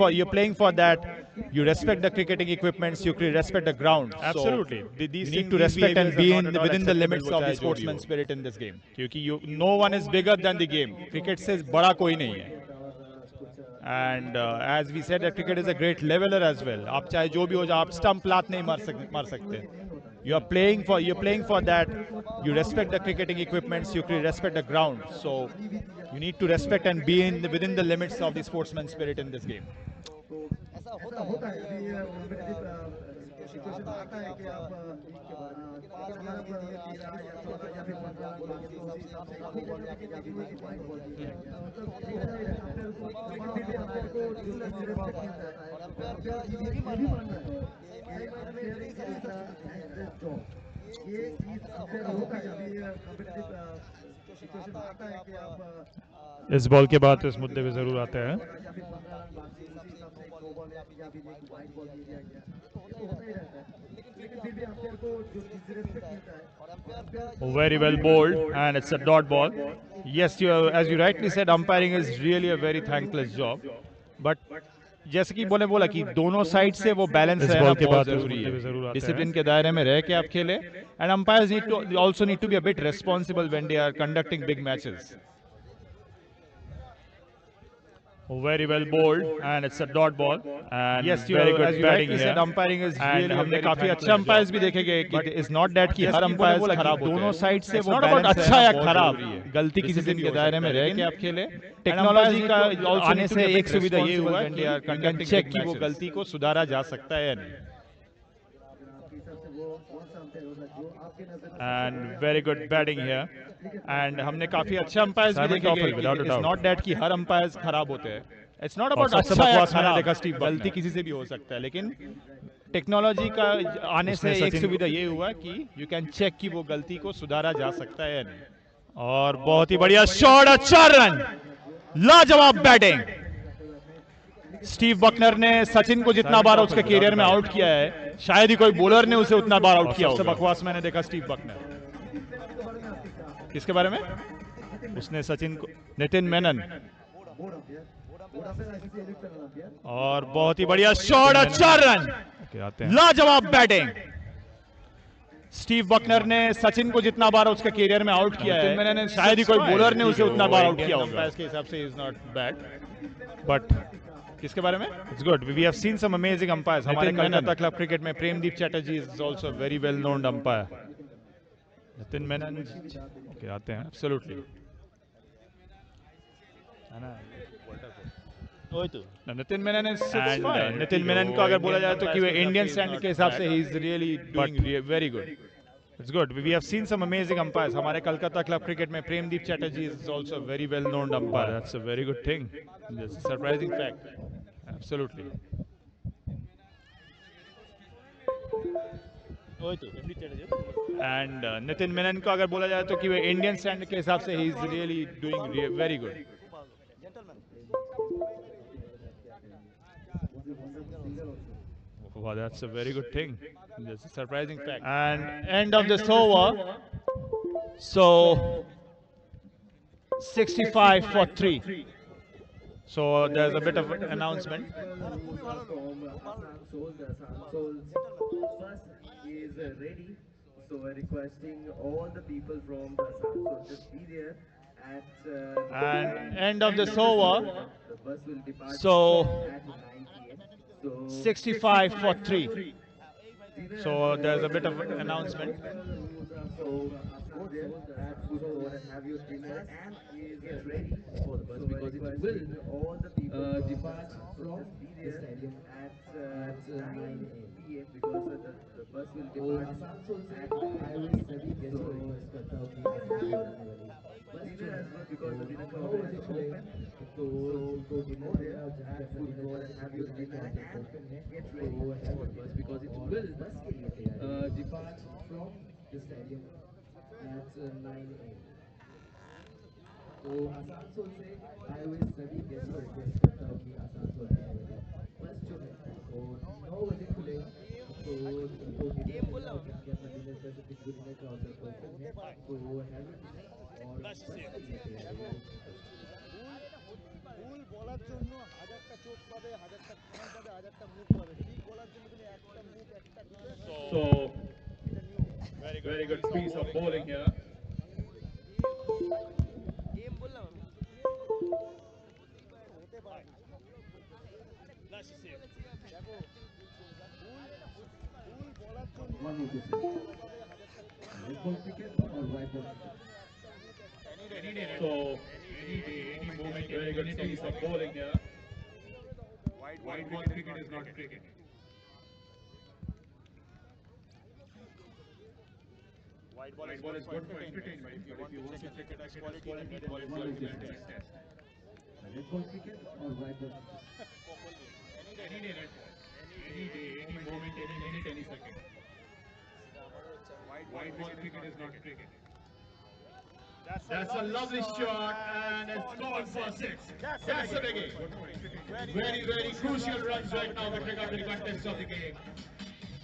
for that. You respect the cricketing equipments. You respect the ground. Absolutely. So you need to respect and be within the limits of the sportsman spirit in this game. क्योंकि no one is bigger than the game. Cricket से बड़ा कोई नहीं है. And as we said, that cricket is a great leveler as well. आप चाहे जो भी हो जाए, आप stump लात नहीं मार सकते. you're playing for that. You respect the cricketing equipments, you respect the ground. So you need to respect and be within the limits of the sportsman spirit in this game. ऐसा होता है अभी competitive situation आता है कि आप अगर आप 13 या 14 या फिर 15 बोलोगे तो उसी हिसाब से आपको बॉल या फिर एक पॉइंट बॉल दी जाएगी मतलब फिर भी आपको जो रिस्पेक्ट मिलता है और ये भी मानना है ये चीज अक्सर होता है अभी कॉम्पिटिटिव सिचुएशन आता है कि आप इस बॉल के बाद इस मुद्दे पे जरूर आते हैं. या फिर 15 रन बाकी उसी हिसाब से दो बॉल या फिर एक वाइड बॉल दे दिया गया ये तो होता ही रहता है लेकिन फिर भी अंपायर को जो चीज रिस्पेक्ट मिलता है और Very well bowled, and it's a dot ball. Yes, as you rightly said, umpiring is really a very thankless job. But जैसे कि बोला कि दोनों साइड से वो बैलेंस रहना बहुत जरूरी है. डिसिप्लिन के दायरे में रह के आप खेले, and umpires also need to be a bit responsible when they are conducting big matches. Very well bowled, and it's a dot ball. And yes, very good batting here. Said, umpiring is really हमने काफी अच्छे umpires भी देखे गए कि it's not that कि हर umpires खराब होते हैं. दोनों साइड से वो बैलेंस अच्छा या खराब गलती किसी दिन के दायरे में रह के आप खेले. टेक्नोलॉजी का आने से एक सुविधा ये हुआ कि चेक की वो गलती को सुधारा जा सकता है या नहीं. And very good batting here. And हमने काफी अच्छे अंपायर्स भी देखे गए. It's not that कि हर अंपायर्स खराब होते हैं. It's not about अच्छा या खराब. गलती किसी से भी हो सकता है, लेकिन टेक्नोलॉजी का आने से एक सुविधा ये हुआ कि यू कैन चेक कि वो गलती को सुधारा जा सकता है या नहीं. और बहुत ही बढ़िया शॉट, 4 रन, लाजवाब बैटिंग. स्टीव बकनर ने सचिन को जितना बार उसके करियर में आउट किया है, शायद ही कोई बॉलर ने उसे उतना बार आउट किया हो. सबसे बकवास मैंने देखा स्टीव बकनर. किसके बारे में? उसने सचिन को, नितिन मेनन. और बहुत ही बढ़िया शॉट, 4 रन, लाजवाब बैटिंग. स्टीव बकनर ने सचिन को जितना बार उसके करियर में आउट किया है, शायद ही कोई बॉलर ने उसे उतना बार आउट किया होगा. इसके हिसाब से इज नॉट बैड. बट किसके बारे में? It's good. We have seen some amazing umpires. हमारे कलकत्ता क्लब क्रिकेट में Premdeep Chatterjee is also very well known umpire. Nitin Menon okay आते हैं. Absolutely. Nitin Menon is fine. Nitin Menon को अगर बोला जाए तो कि वो इंडियन स्टैंडर्ड के हिसाब से ही is really doing very good. It's good. We have seen some amazing umpires. हमारे कलकत्ता क्लब क्रिकेट में Premdeep Chatterjee is also very well known umpire. That's a very good thing. That's a surprising fact. Absolutely. And Nitin Menon को अगर बोला जाए तो कि वो Indian standard के हिसाब से ही is really doing very good. Wow, that's a very good thing. That's a surprising fact. And end of this over. So 65 for 3. So there's a bit of an announcement. Is ready, so we're requesting all the people from the Asansol just be there at and end of this over. The bus will depart So at 9 p.m. So 65 for 3. So there's a bit of an announcement. So go there at food court and have your dinner and is ready for the bus because it will all the people depart from the stadium at 9 p.m. because the bus will depart at highway 7. So dinner as well because the dinner counter is open. So go there at food court and have your dinner and get ready for the bus because it will depart from the stadium at 9 a.m. तो आसानसोल से highway सभी guest को request करता हूँ कि Asansol highway बस जो है वो 9 बजे खुलेगा. तो अपना डिनर कर सकते हैं. डिनर का ऑर्डर कर सकते हैं. तो वो है और बस ভুল বলার জন্য হাজারটা চোখ পাবে, হাজারটা কান পাবে, হাজারটা মুখ পাবে. ঠিক বলার জন্য তুমি একটা মুখ একটা So very good piece of bowling here. would you say? Red ball cricket or white ball cricket? So, any movement you're going to see some bowling here. White ball cricket is not cricket. White ball is good for entertainment. If you want to check cricket as quality, then red ball is good for test. Red ball cricket or white ball cricket? Any day red ball. Any day, any moment, any minute, any second. White ball cricket is not cricket. That's a lovely shot and it's gone for 6. That's a big game. Very crucial runs right now with regard to the context of the game.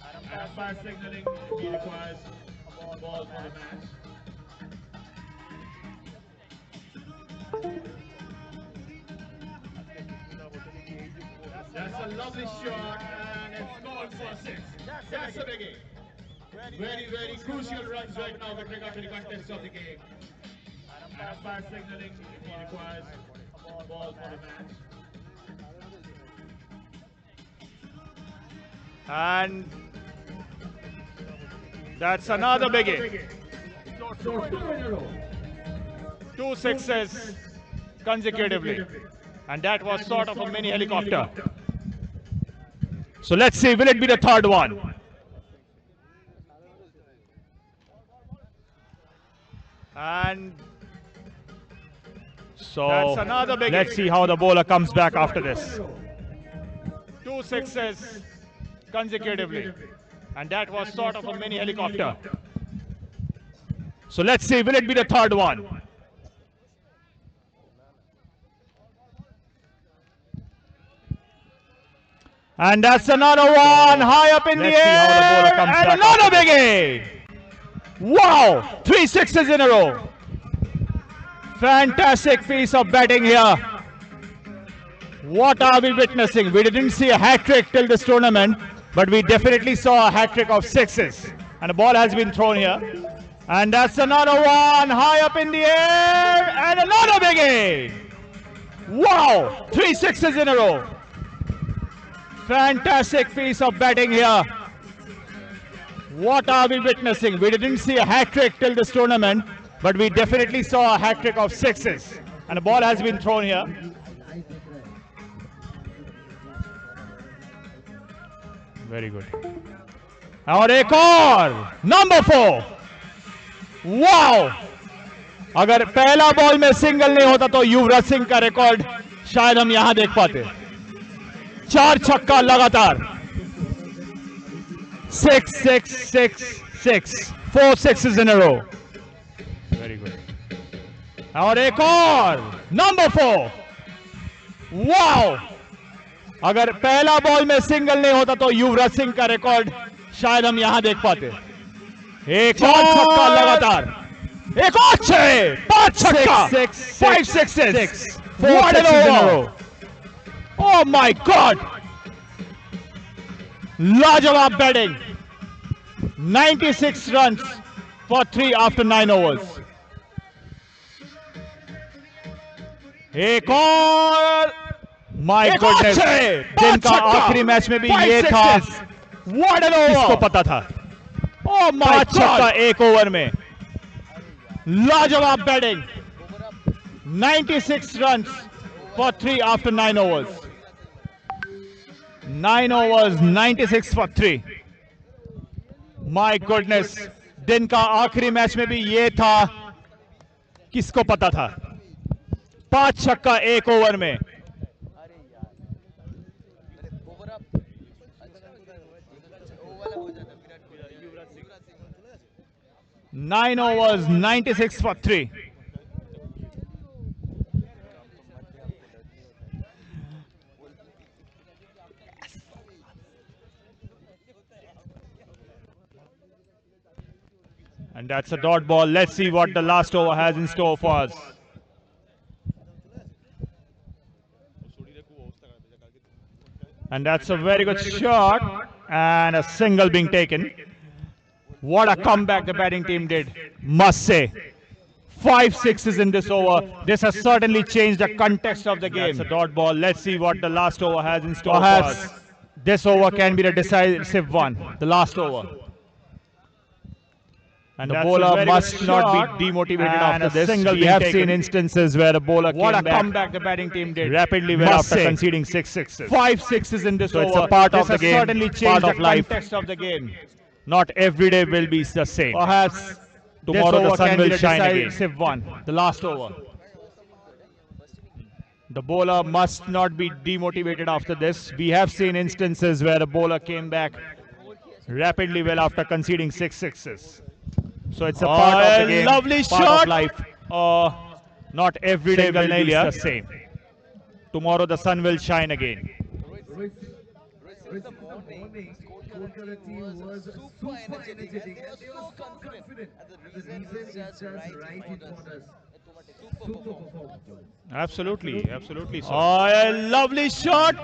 And umpire signaling he requires a ball for the match. That's a lovely shot and it's gone for 6. That's a big game. Very crucial runs right now with regard to the context of the game. And umpire signaling he requires a ball for the match. And that's another biggie. So 2 in a row. 2 sixes consecutively. And that was sort of a mini helicopter. So let's see, will it be the third one? And so that's another big. Let's see how the bowler comes back after this. 2 sixes consecutively. And that was sort of a mini helicopter. So let's see, will it be the third one? And that's another one high up in the air. And another biggie. Wow, 3 sixes in a row. Fantastic piece of batting here. What are we witnessing? We didn't see a hat trick till this tournament, but we definitely saw a hat trick of 6s. And the ball has been thrown here. And that's another one high up in the air. And another biggie. Wow, 3 6s in a row. Fantastic piece of batting here. What are we witnessing? We didn't see a hat trick till this tournament, but we definitely saw a hat trick of 6s. And the ball has been thrown here. Very good. और एक और number 4. Wow, अगर पहला ball में single नहीं होता तो युवराज सिंह का रिकॉर्ड शायद हम यहां देख पाते. 4 छक्का लगातार. 6 6 6 6 4 6s in a row. Very good. और एक और नंबर 4. वाओ, अगर पहला बॉल में सिंगल नहीं होता तो युवराज सिंह का रिकॉर्ड शायद हम यहां देख पाते. एक और छक्का लगातार. एक और 6 5 छक्का. 5 6s. 4 6s in a row. Oh my God! Lajawab batting. 96 runs for 3 after 9 overs. एक और. My goodness! जिनका आखिरी मैच में भी ये था. What an over! किसको पता था? Oh my God! छक्का एक ओवर में. लाजवाब batting. 96 runs for 3 after 9 overs. 9 overs, 96 for 3. My goodness! दिन का आखिरी मैच में भी ये था. किसको पता था? 5 छक्का एक ओवर में. 9 overs, 96 for 3. And that's a dot ball. Let's see what the last over has in store for us. And that's a very good shot. And a single being taken. What a comeback the batting team did, must say. 5 6s in this over. This has certainly changed the context of the game. That's a dot ball. Let's see what the last over has in store for us. This over can be the decisive one, the last over. And the bowler must not be demotivated after this. We have seen instances where the bowler came back. What a comeback the batting team did. Rapidly well after conceding 6 sixes. 5 sixes in this over. It's a part of the game, certainly part of life. Context of the game. Not every day will be the same. Perhaps tomorrow the sun will shine again. One, the last over. The bowler must not be demotivated after this. We have seen instances where the bowler came back rapidly well after conceding 6 sixes. So it's a part of the game, lovely part shot. Of life. Not every day will be the same. Tomorrow the sun will shine again. Kolkata team was super energetic and they were so confident. And the reason is just right in front of us. Super performance. Absolutely. A lovely shot.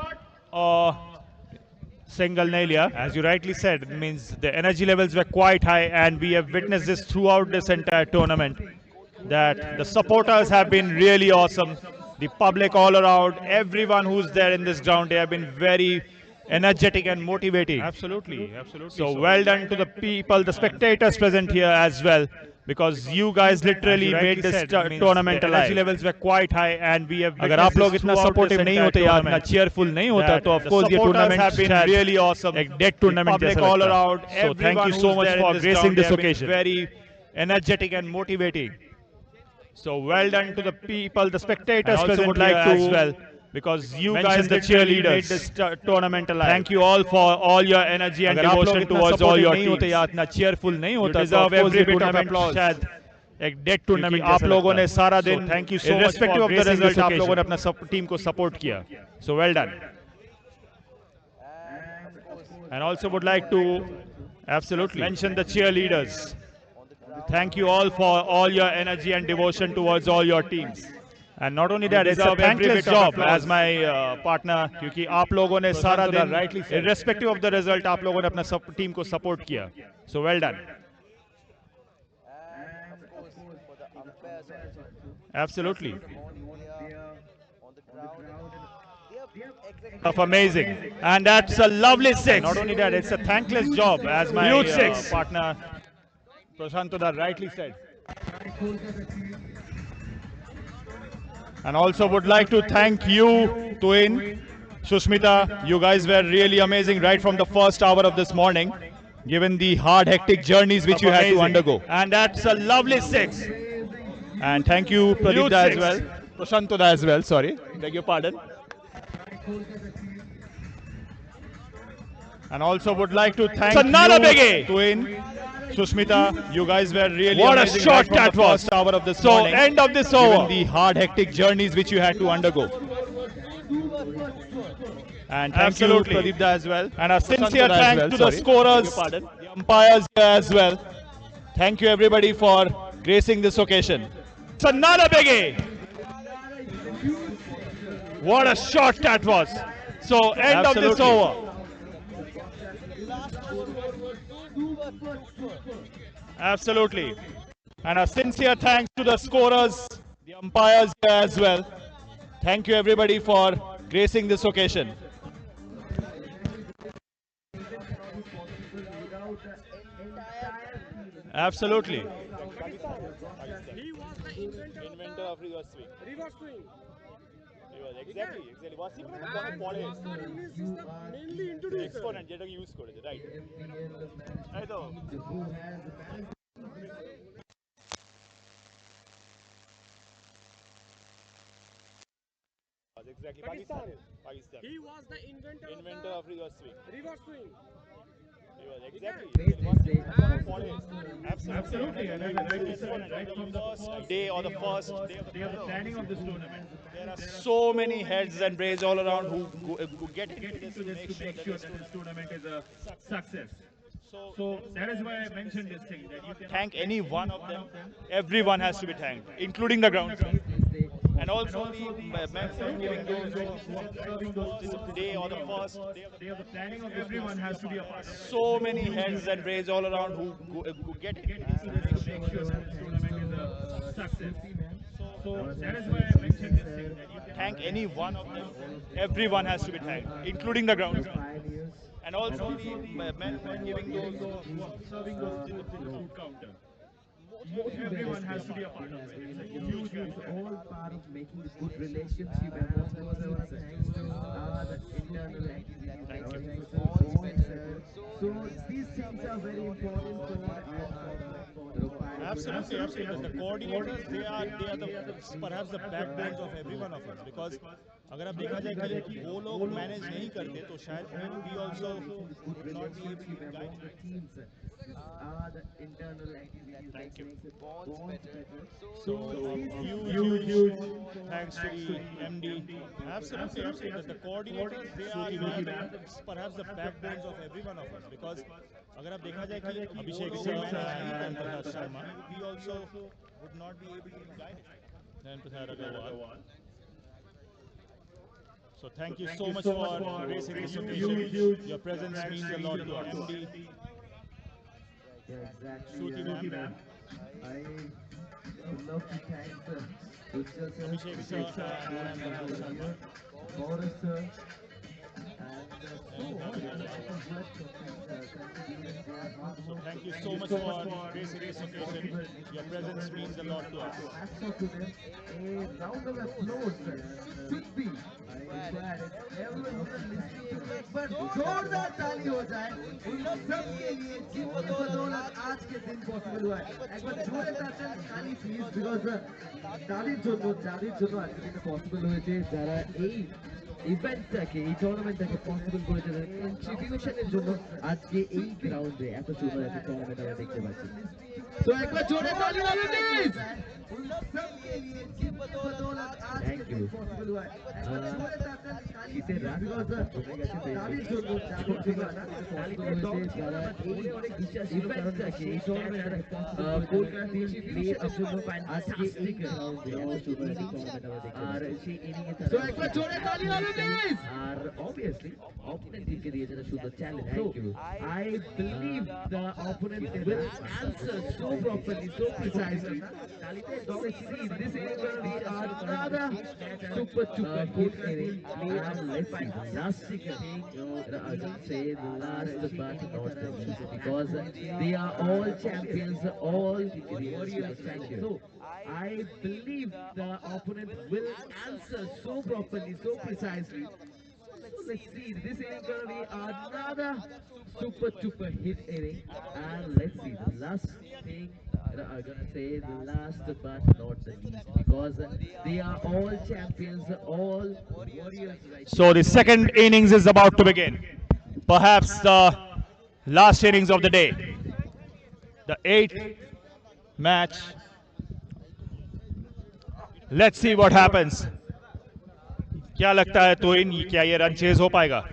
Single nail here, as you rightly said. It means the energy levels were quite high, and we have witnessed this throughout this entire tournament. That the supporters have been really awesome. The public all around, everyone who's there in this ground, they have been very energetic and motivating. Absolutely. So well done to the people, the spectators present here as well, because you guys literally made this tournament alive. Energy levels were quite high, and we have. अगर आप लोग इतना supportive नहीं होते या इतना cheerful नहीं होता, तो of course ये tournament have been really awesome. एक dead tournament जैसा लगता. Public all around. So thank you so much for gracing this occasion. Very energetic and motivating. So well done to the people, the spectators present would like to as well, because you guys, the cheerleaders, made this tournament alive. Thank you all for all your energy and devotion towards all your teams. Cheerful नहीं होता, you deserve every bit of applause. शायद एक dead tournament आप लोगों ने सारा दिन, thank you so much irrespective of the result, आप लोगों ने अपना team को support किया. So well done. And also would like to mention the cheerleaders. Thank you all for all your energy and devotion towards all your teams. And not only that, it's a thankless job as my partner, क्योंकि आप लोगों ने सारा दिन, irrespective of the result, आप लोगों ने अपना team को support किया. So well done. Absolutely. Of amazing. And that's a lovely six. Not only that, it's a thankless job as my partner Prashant Todar rightly said. And also would like to thank you, Twin, Sushmita. You guys were really amazing right from the first hour of this morning, given the hard, hectic journeys which you had to undergo. And that's a lovely six. And thank you, Pradeep as well. Prashant Todar as well, sorry. Beg your pardon. And also would like to thank you, Twin, Sushmita. You guys were really what amazing. What a shot that was! First hour of this morning. So end of this over. The hard, hectic journeys which you had to undergo. And thank you, Pradeep as well. And a sincere thanks to the scorers, the umpires as well. Thank you everybody for gracing this occasion. It's another biggie. What a shot that was! So end of this over. Absolutely. And a sincere thanks to the scorers, the umpires as well. Thank you everybody for gracing this occasion. Absolutely. He was the inventor of reverse swing. Reverse swing. Exactly. Was mainly introduced. Exponent যেটা use করেছে, right? তাই তো? Exactly. Pakistan. He was the inventor of reverse swing. Reverse swing. Exactly. Absolutely. And right from the first day or the first day of the planning of this tournament, there are so many heads and brains all around who get into this to make sure that this tournament is a success. So that is why I mentioned this thing, that you can thank any one of them. Everyone has to be thanked, including the groundsman. And also the men giving those day or the first day of the planning of everyone has to be a part. So many heads and brains all around who get into this to make sure that this tournament is a success. So that is why I mentioned this thing, that you can thank any one of them. Everyone has to be thanked, including the groundsman. And also the men giving those serving those in the food counter. Everyone has to be a part of it. It's a huge It's all part of making a good relationship and also thanks to the internal activities. So these things are very important for Absolutely, absolutely. The coordinators, they are the perhaps the backbones of every one of us. Because अगर आप देखा जाए कि वो लोग manage नहीं करते तो शायद we also would not be able to guide. the internal activities that makes it bonds better. So huge thanks to the MD. Absolutely, absolutely. The coordinators, they are perhaps the backbones of every one of us. Because अगर आप देखा जाए कि अभिषेक sir and Prakash Sharma, we also would not be able to guide it. Then Prasad Agarwal. So thank you so much for gracing this occasion. Your presence means a lot to our MD. Yeah, exactly. Shruti ma'am. I would love to thank Ujjwal sir, Abhishek sir, and Boris sir, and so thank you so much for gracing this occasion. Your presence means a lot to us. hats off to them. A round of applause should be required. Everyone पर जोरदार ताली हो जाए उन सबके लिए जिनको बदौलत आज के दिन पॉसिबल हुआ है एक बार जोरदार ताली प्लीज बिकॉज़ তাদের জন্য আজকে দিনটা পসিবল হয়েছে যারা এই ইভেন্টটাকে এই টুর্নামেন্টটাকে পসিবল করেছে তাদের কন্ট্রিবিউশনের জন্য আজকে এই গ্রাউন্ডে এত সুন্দর একটা টুর্নামেন্ট আমরা দেখতে পাচ্ছি তো একবার জোরে তালি হবে প্লিজ থ্যাংক ইউ শীতের রাত জমে গেছে তাদের জন্য যারা এই ইভেন্টটাকে এই টুর্নামেন্টটাকে কলকাতা টিম প্লের জন্য আজকে এই গ্রাউন্ডে এত সুন্দর একটা টুর্নামেন্ট আমরা দেখতে আর সেই ইনিংয়ে তারা একবার জোরে তালি হবে প্লিজ আর obviously opponent টিমকে দিয়ে যেটা সুন্দর challenge thank you I believe the opponent will answer so properly, so precisely. Let's see, this is going to be another super hit inning. And let's see, the last thing I can say, the last but not the least, because they are all champions, all warriors. Thank you. So I believe the opponent will answer so properly, so precisely. Let's see, this is going to be another super hit inning. And let's see, the last thing I'm going to say, the last but not the least, because they are all champions, all warriors. Right? So the second innings is about to begin. Perhaps the last innings of the day. The 8th match. Let's see what happens. क्या लगता है तो इन क्या ये run chase हो पाएगा?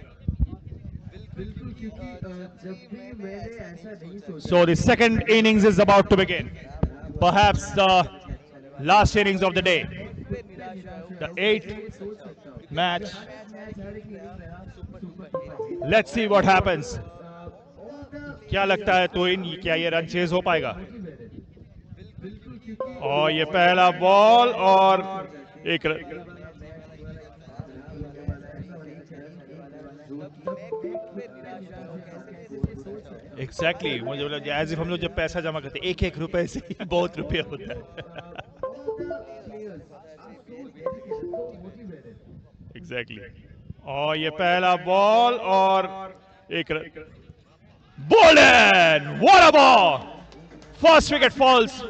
So the second innings is about to begin. Perhaps the last innings of the day. The 8th match. Let's see what happens. क्या लगता है तो इन क्या ये रन चेज हो पाएगा? और ये पहला बॉल और एक एग्जैक्टली मुझे बोला एज इफ हम लोग जब पैसा जमा करते एक एक रुपए से ही बहुत रुपया होता है एग्जैक्टली और ये पहला बॉल और एक ball and what a ball first wicket falls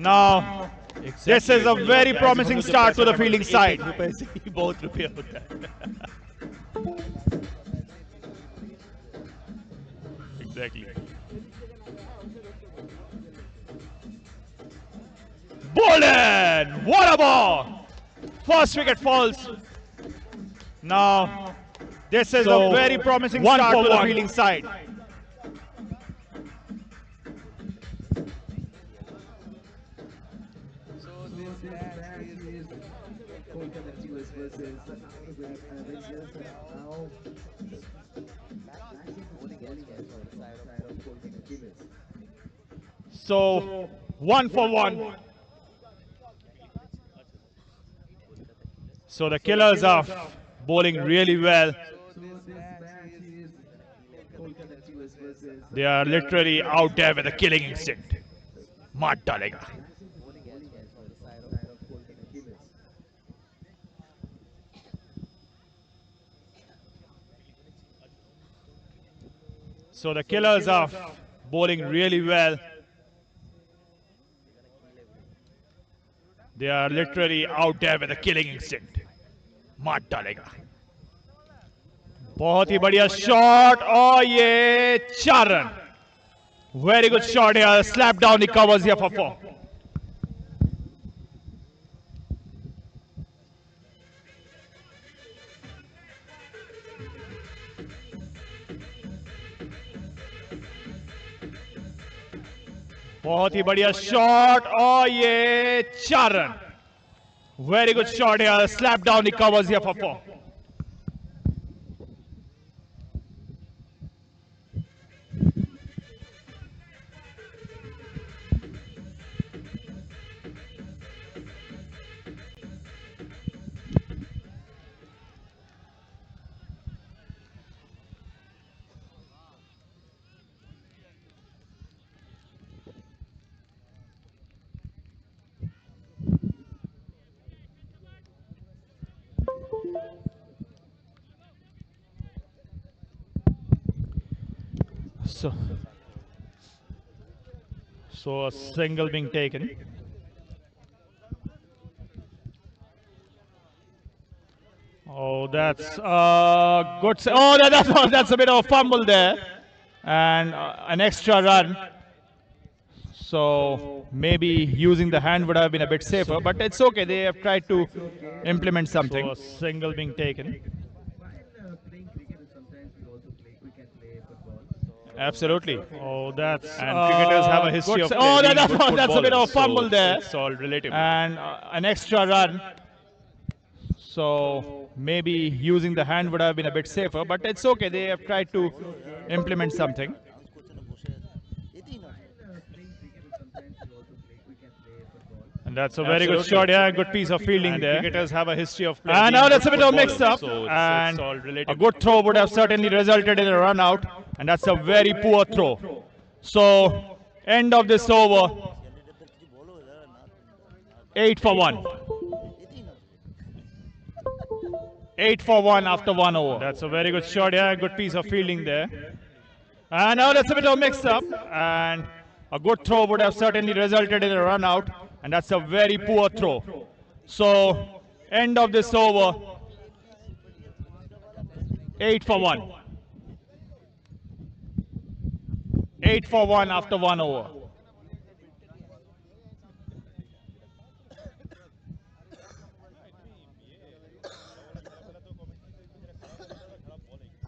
now this is a very promising start to the fielding side रुपए से ही बहुत रुपया होता है Exactly. Bowlen! What a ball! First wicket falls. Now, this is a very promising start to the fielding side. So, 1 for 1. So the Killers are bowling really well. They are literally out there with a killing instinct. मार डालेगा. So the killers are bowling really well. They are literally out there with a killing instinct. मार डालेगा. बहुत ही बढ़िया shot और ये 4 run. Very good shot here. Slap down the covers here for 4. बहुत ही बढ़िया शॉट और ये 4 run. Very good shot here. Slap down the covers here for 4. So a single being taken. Oh, that's good. Oh, that's a bit of a fumble there, and an extra run. So maybe using the hand would have been a bit safer, but it's okay. They have tried to implement something. So a single being taken. Absolutely. Oh, that's and cricketers have a history of. Oh, that's a bit of a fumble there. It's all relative. And an extra run. So maybe using the hand would have been a bit safer, but it's okay. They have tried to implement something. And that's a very good shot. Yeah, good piece of fielding there. Cricketers have a history of. And now that's a bit of mix-up. So and a good throw would have certainly resulted in a run out. And that's a very poor throw. So end of this over. 8 for 1. 8 for 1 after 1 over. That's a very good shot. Yeah, good piece of fielding there. And now that's a bit of mix-up. And a good throw would have certainly resulted in a run out. And that's a very poor throw. So end of this over. 8 for 1. 8 for 1 after 1 over.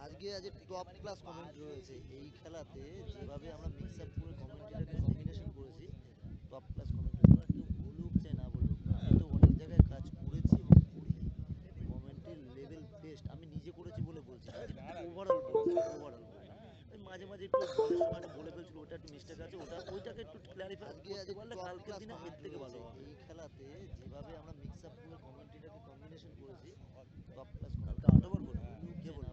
আজকে top class comment রয়েছে এই খেলাতে যেভাবে আমরা mix up করে কমেন্টটাকে combination করেছি top class comment কেউ বলুক চাই না বলুক আমি তো অনেক জায়গায় কাজ করেছি এবং করি কমেন্টের লেভেল বেস্ট আমি নিজে করেছি বলে বলছি ওভারঅল মাঝে মাঝে একটু বলার সময় বলে ফেলছিল ওটা একটু মিস্টেক আছে ওইটাকে একটু ক্ল্যারিফাই করতে পারলে কালকের দিনে এর থেকে ভালো হবে এই খেলাতে যেভাবে আমরা মিক্স আপ করে কমেন্টটাকে কম্বিনেশন করেছি টপ ক্লাস কমেন্টটা আটবার বলবো কে বলবো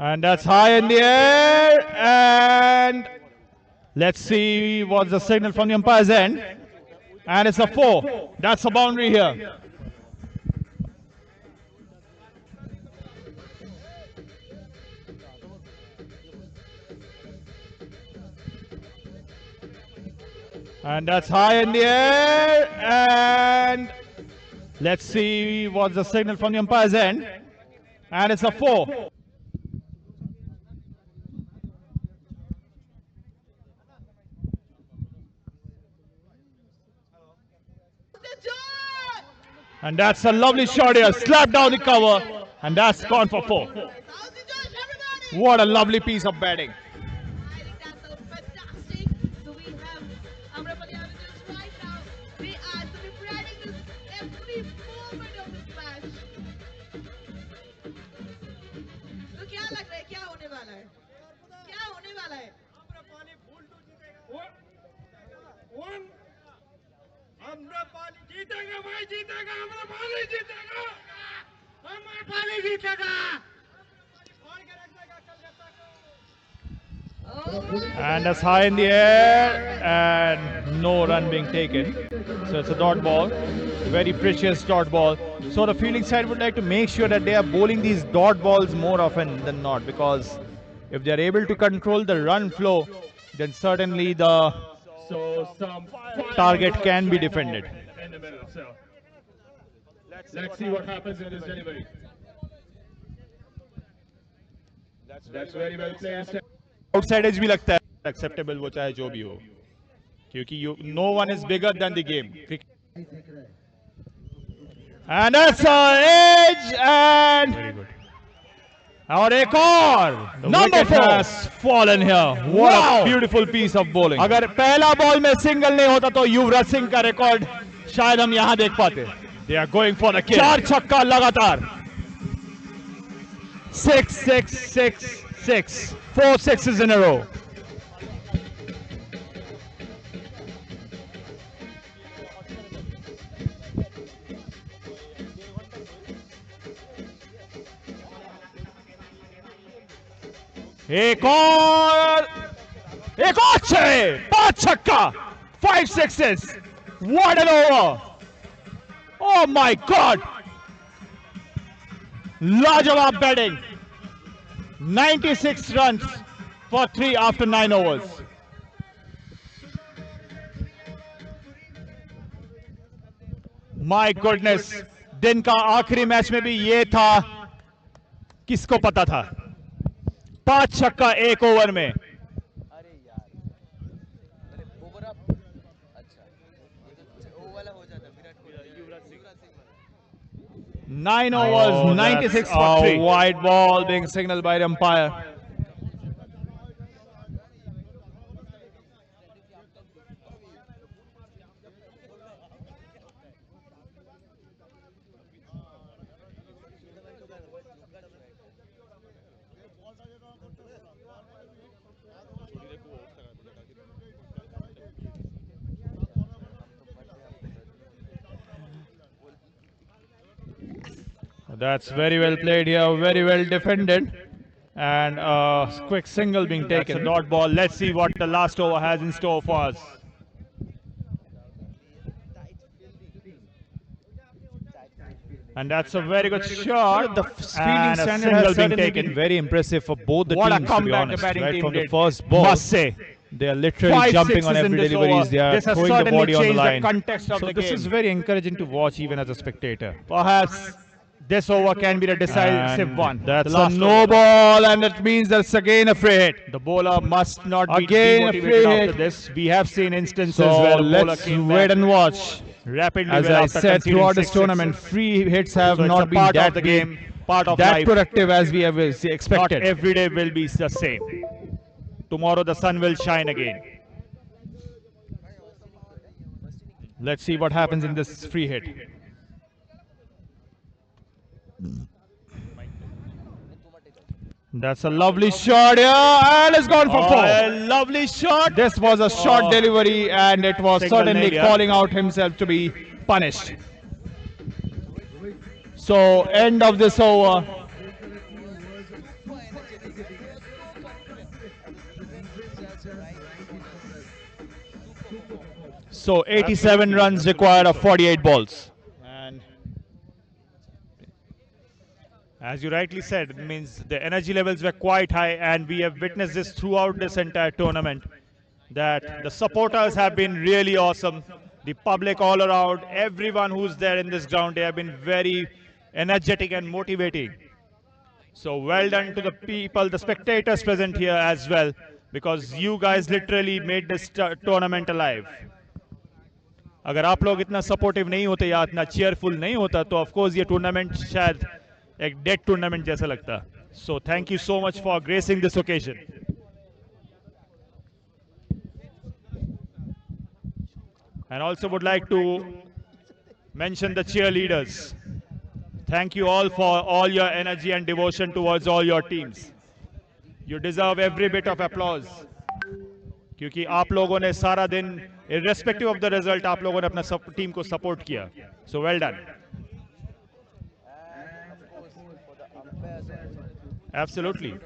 And that's high in the air, and let's see what's the signal from the umpire's end. And it's a 4. That's a boundary here. And that's high in the air, and let's see what's the signal from the umpire's end. And it's a 4. And that's a lovely shot here. Slap down the cover. And that's gone for 4. What a lovely piece of batting. I think that's so fantastic. So we have Amrapali Arjun right now. They are celebrating this every moment of this match. तो क्या लग रहा है क्या होने वाला है क्या होने वाला है Amrapali जीतेगा भाई जीतेगा Amrapali जीतेगा Amrapali जीतेगा और क्या रख देगा कलकत्ता को And that's high in the air and no run being taken. So it's a dot ball, very precious dot ball. So the fielding side would like to make sure that they are bowling these dot balls more often than not, because if they are able to control the run flow, then certainly the target can be defended. In the middle, so let's see what happens in this delivery. That's very well placed. Outside edge भी लगता है acceptable, वो चाहे जो भी हो, क्योंकि no one is bigger than the game. And that's an edge and very good. और एक और number 4 has fallen here. What a beautiful piece of bowling. अगर पहला बॉल में सिंगल नहीं होता तो युवराज सिंह का रिकॉर्ड शायद हम यहाँ देख पाते. They are going for the kill. 4 छक्का लगातार. 6, 6, 6, 6. 4 sixes in a row. एक और 6, 5 छक्का, 5 sixes. What an over. Oh my God. Lajawab batting. 96 runs for 3 after 9 overs. My goodness, दिन का आखिरी मैच में भी ये था, किसको पता था. 5 छक्का 1 ओवर में. 9 overs, 96 for 3. Wide ball being signaled by the umpire. That's very well played here, very well defended, and a quick single being taken. That's a dot ball. Let's see what the last over has in store for us. And that's a very good shot. The fielding standard has certainly been very impressive for both the teams, to be honest. Right from the first ball, must say, they are literally jumping on every delivery. They are throwing the body on the line. So this is very encouraging to watch even as a spectator. Perhaps this over can be the decisive one. That's a no ball, and it means that's again a free hit. The bowler must not be demotivated after this. We have seen instances where the bowler came back. Wait and watch. Rapidly, as I said throughout this tournament, free hits have not been part of the game, part of that life, productive as we have expected. Not every day will be the same. Tomorrow the sun will shine again. Let's see what happens in this free hit. That's a lovely shot here, and it's gone for 4. A lovely shot. This was a short delivery, and it was certainly calling out himself to be punished. So, end of this over. So, 87 runs required of 48 balls. As you rightly said, it means the energy levels were quite high, and we have witnessed this throughout this entire tournament, that the supporters have been really awesome. The public all around, everyone who's there in this ground, they have been very energetic and motivating. So well done to the people, the spectators present here as well, because you guys literally made this tournament alive. अगर आप लोग इतना supportive नहीं होते या इतना cheerful नहीं होता, तो of course ये tournament शायद एक dead tournament जैसा लगता. So thank you so much for gracing this occasion. And also would like to mention the cheerleaders. Thank you all for all your energy and devotion towards all your teams. You deserve every bit of applause. क्योंकि आप लोगों ने सारा दिन, irrespective of the result, आप लोगों ने अपना team को support किया. So well done. Absolutely.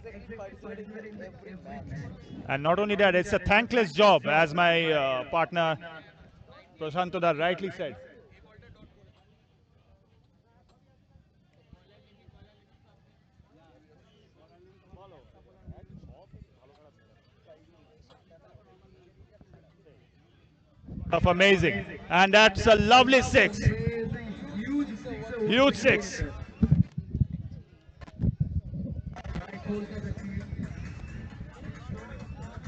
exactly participating in every match. And not only that, it's a thankless job, as my partner Prashant Todar rightly said. Of amazing, and that's a lovely six, huge six.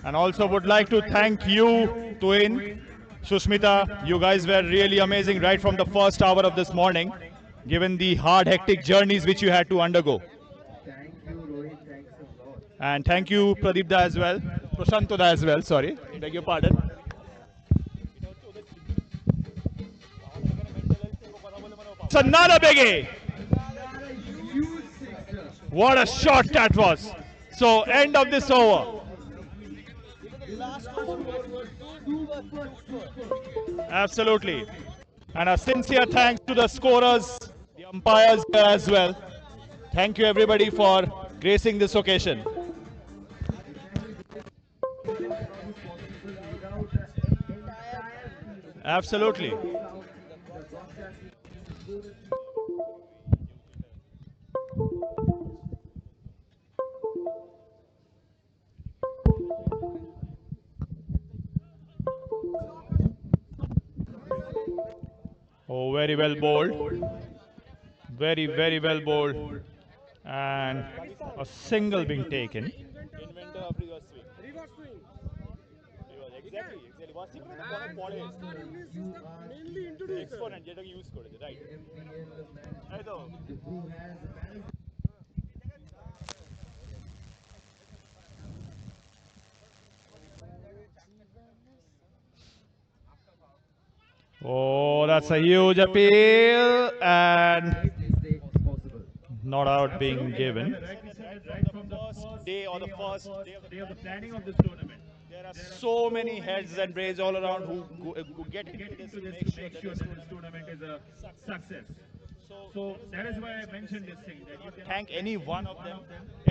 And also would like to thank you, Twin, Sushmita. You guys were really amazing right from the first hour of this morning, given the hard, hectic journeys which you had to undergo. Thank you, Rohit. Thanks a lot. And thank you, Pradeep Da as well, Prashant Da as well. Sorry, beg your pardon. It's another biggie. What a shot that was. So end of this over. Absolutely. And a sincere thanks to the scorers, the umpires here as well. Thank you everybody for gracing this occasion. Absolutely. Oh, very well bowled. Very, very well bowled. And a single being taken. Inventor of reverse swing. Reverse swing. Exactly. Wasi কোনো পড়ে mainly introduce exponent যেটাকে use করেছে right এই তো Oh, that's a huge appeal, and not out being given. Right from the first day or the first day of the planning of this tournament. There are so many heads and brains all around who get into this to to this make to make sure that this tournament is a success. So that is why I mentioned this thing that you can thank any one of them.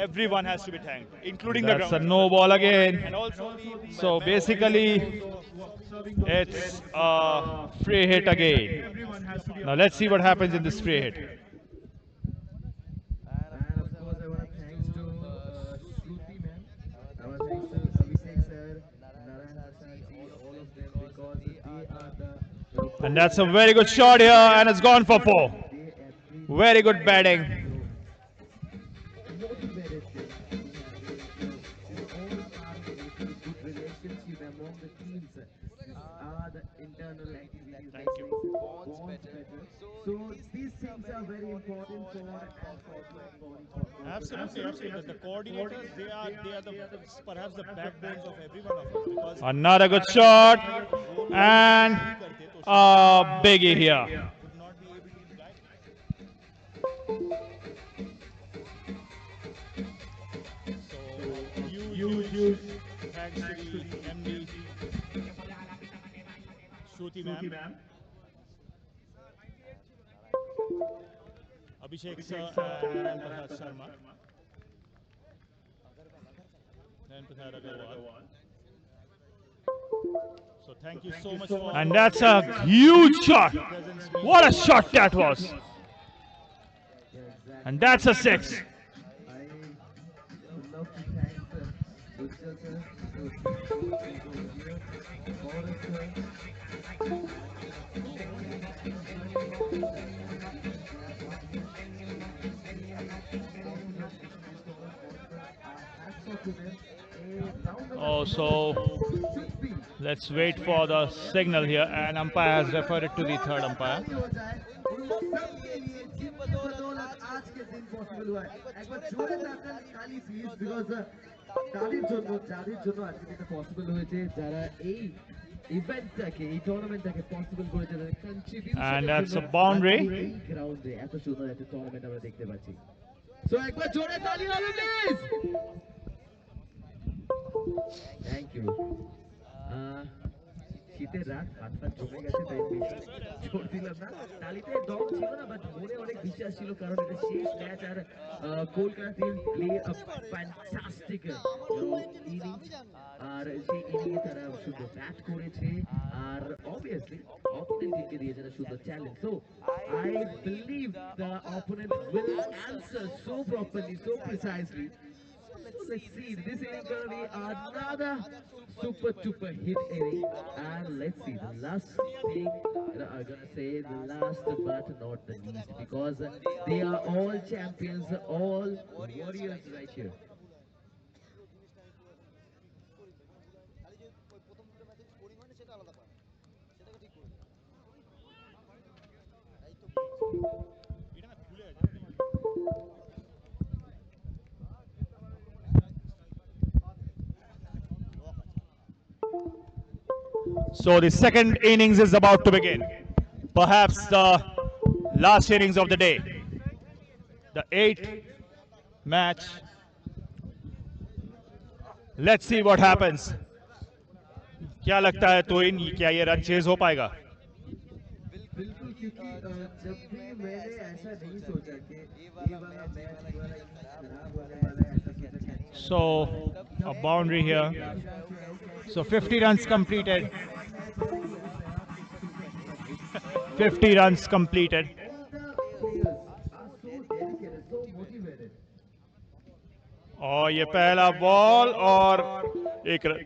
Everyone has to be thanked, including That's the ground. a no ball again. And also So basically, it's a free hit again. everyone has to be Now let's see what happens in this free hit. And of course, I want to thanks to Shruti ma'am. I want to thanks to Abhishek sir, Narayan Prasad ji, all of them because they are the. And that's a very good shot here, and it's gone for four. Very good batting. Motivated them. All are making good relationship among the teams. Are the internal activities. Thank you. Bonds better. So these things are very important for Absolutely. The coordinators, they are perhaps the backbones of every one of us because Another good shot, and a biggie here. would not be able to guide. So huge thanks to the MD, Shruti ma'am, Abhishek sir, and Narayan Prasad Sharma, Narayan Prasad Agarwal. So thank you so much for And that's a huge shot. What a shot that was. And that's a six. I would love to thank Rujal sir, Boris sir. Oh, so let's wait for the signal here, and umpire has referred it to the third umpire. आज के दिन possible हुआ है एक बार जोरे ताकन खाली please because তাদের জন্য আজকে দিনটা পসিবল হয়েছে যারা এই ইভেন্টটাকে এই টুর্নামেন্টটাকে পসিবল করেছে তাদের contribution And that's a boundary. এই গ্রাউন্ডে এত সুন্দর একটা টুর্নামেন্ট আমরা দেখতে পাচ্ছি সো একবার জোরে তালি হবে প্লিজ থ্যাংক ইউ শীতের রাত হাত পা জমে গেছে তাই বেশি জোর দিলাম না তালিতে দম ছিল না বাট মনে অনেক বিশ্বাস ছিল কারণ এটা শেষ ম্যাচ আর Kolkata team play a fantastic innings আর সেই ইনিংসে তারা সুন্দর ব্যাট করেছে আর অবভিয়াসলি অপোনেন্ট টিমকে দিয়েছে একটা সুন্দর challenge so I believe the opponent will answer so properly so precisely. Let's see, this inning gonna be another super duper hit inning, and let's see the last thing I'm gonna say, the last but not the least, because they are all champions, all warriors right here. So the second innings is about to begin. Perhaps the last innings of the day. The 8th match. Let's see what happens. क्या लगता है तो इन क्या ये run chase हो पाएगा? बिल्कुल क्योंकि जब भी मैंने ऐसा नहीं सोचा कि ये वाला मैच खराब होने वाला है ऐसा सोचा. So a boundary here. So 50 runs completed. 50 runs completed. और ये पहला बॉल और एक रन.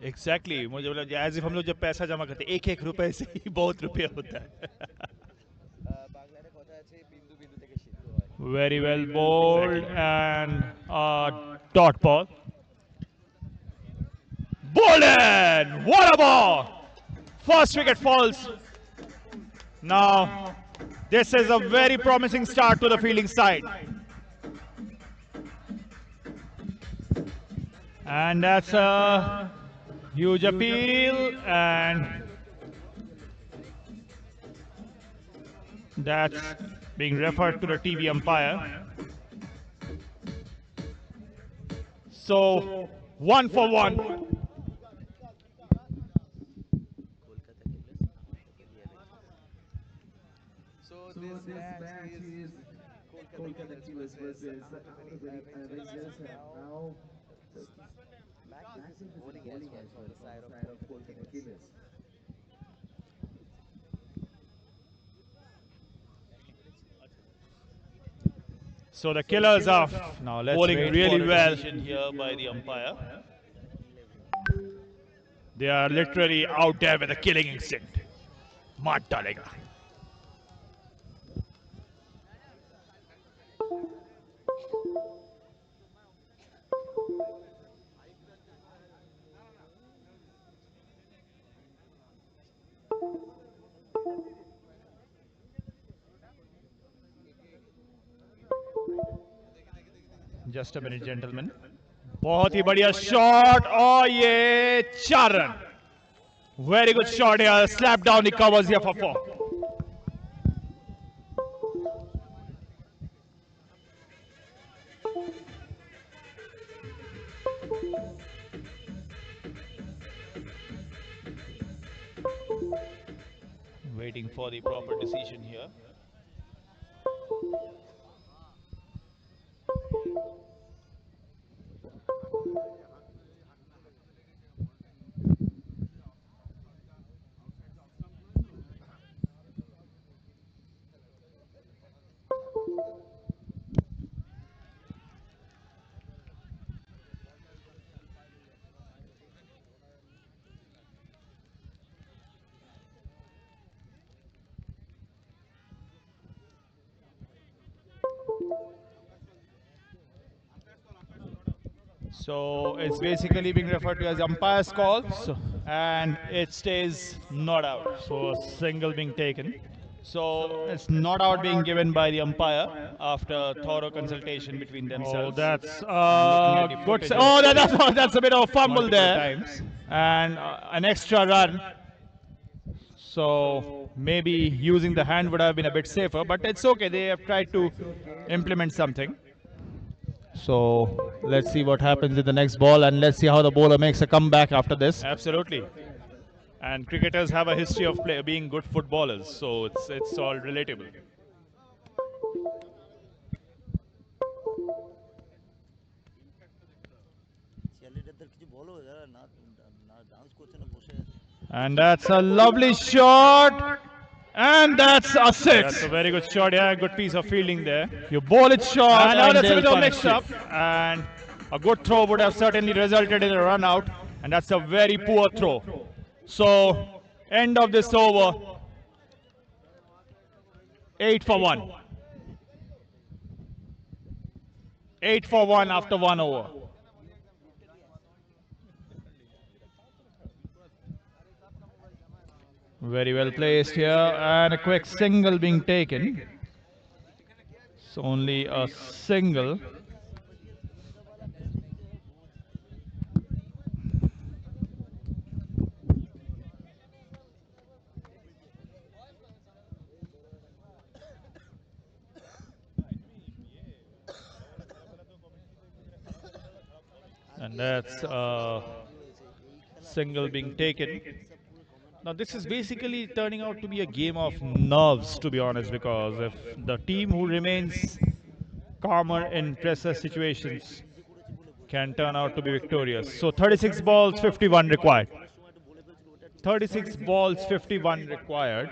एग्जैक्टली मुझे बोला एज इफ हम लोग जब पैसा जमा करते एक एक रुपए से ही बहुत रुपया होता है. Very well bowled and a dot ball. Bowling! What a ball! First wicket falls. Now, this is a very promising start to the fielding side. And that's a huge appeal, and that's being referred to the TV umpire. So, 1 for 1. So this match is Kolkata Killers versus Avengers, and now massive bowling as well for the side of Kolkata Killers. So the Killers are bowling really well. Here by the umpire. They are literally out there with a killing instinct. मार डालेगा. Just a minute, gentlemen. बहुत ही बढ़िया shot और ये 4 run. Very good shot here. Slap down the covers here for 4. Waiting for the proper decision here. So it's basically being referred to as umpire's call, and it stays not out. So a single being taken. So it's not out being given by the umpire after thorough consultation between themselves. Oh, that's good. That's a bit of a fumble there, and an extra run. So maybe using the hand would have been a bit safer, but it's okay. They have tried to implement something. So let's see what happens in the next ball, and let's see how the bowler makes a comeback after this. Absolutely. And cricketers have a history of being good footballers, so it's all relatable. And that's a lovely shot. And that's a six. That's a very good shot. Yeah, good piece of fielding there. You bowl it short. And now that's a bit they'll of punish mix up. And a good throw would have certainly resulted in a run out. And that's a very poor throw. So, end of this over. 8 for 1. 8 for 1 after 1 over. Very well placed here, and a quick single being taken. It's only a single. And that's a single being taken. Now this is basically turning out to be a game of nerves, to be honest, because if the team who remains calmer in pressure situations can turn out to be victorious. So 36 balls, 51 required. 36 balls, 51 required.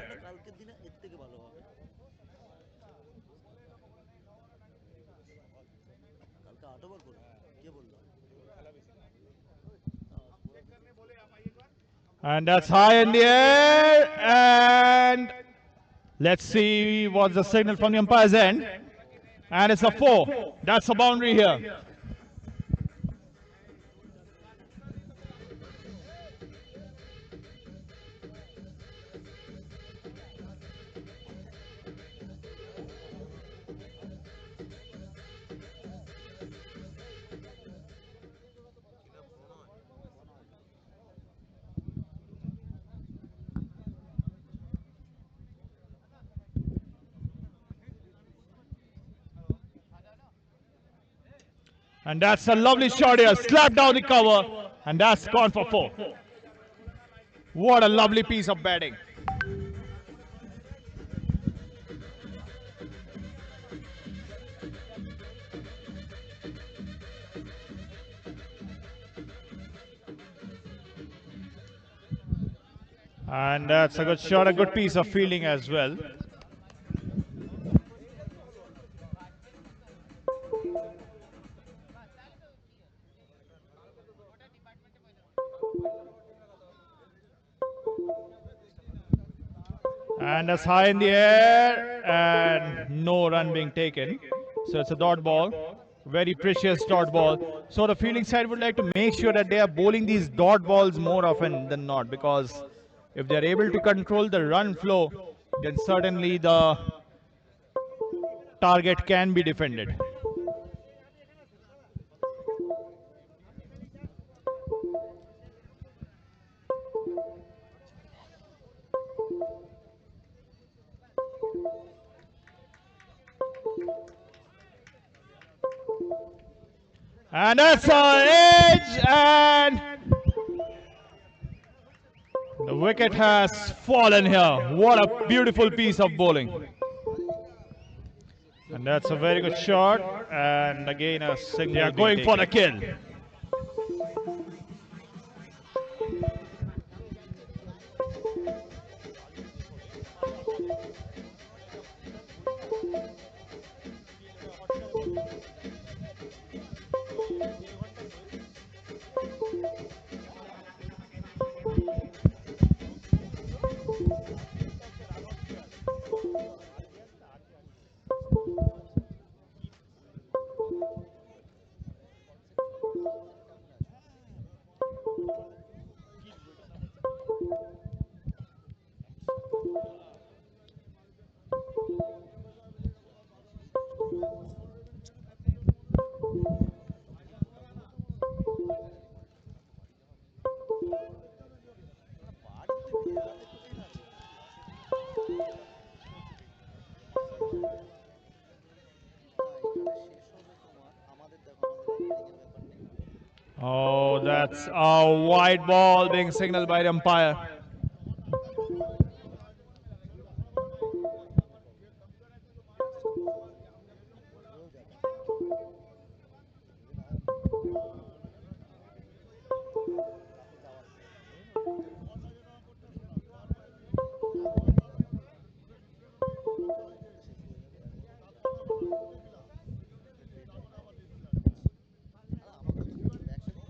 And that's high in the air, and let's see what's the signal from the umpire's end. And it's a 4. That's a boundary here. And that's a lovely shot here. Slap down the cover. And that's gone for 4. What a lovely piece of batting. And that's a good shot, a good piece of fielding as well. And that's high in the air, and no run being taken. So it's a dot ball, very precious dot ball. So the fielding side would like to make sure that they are bowling these dot balls more often than not, because if they are able to control the run flow, then certainly the target can be defended. And that's our edge, and the wicket has fallen here. What a beautiful piece of bowling. And that's a very good shot, and again a single. They are going for the kill. that's a wide ball being signaled by the umpire.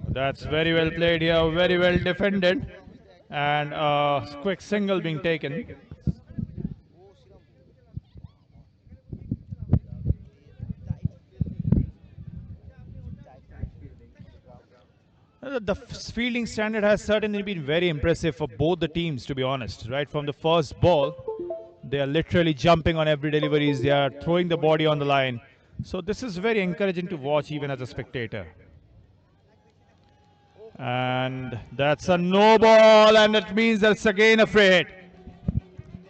That's very well played here, very well defended, and a quick single being taken. The fielding standard has certainly been very impressive for both the teams, to be honest. Right from the first ball, they are literally jumping on every deliveries. They are throwing the body on the line. So this is very encouraging to watch even as a spectator. And that's a no ball, and it means that's again a free hit.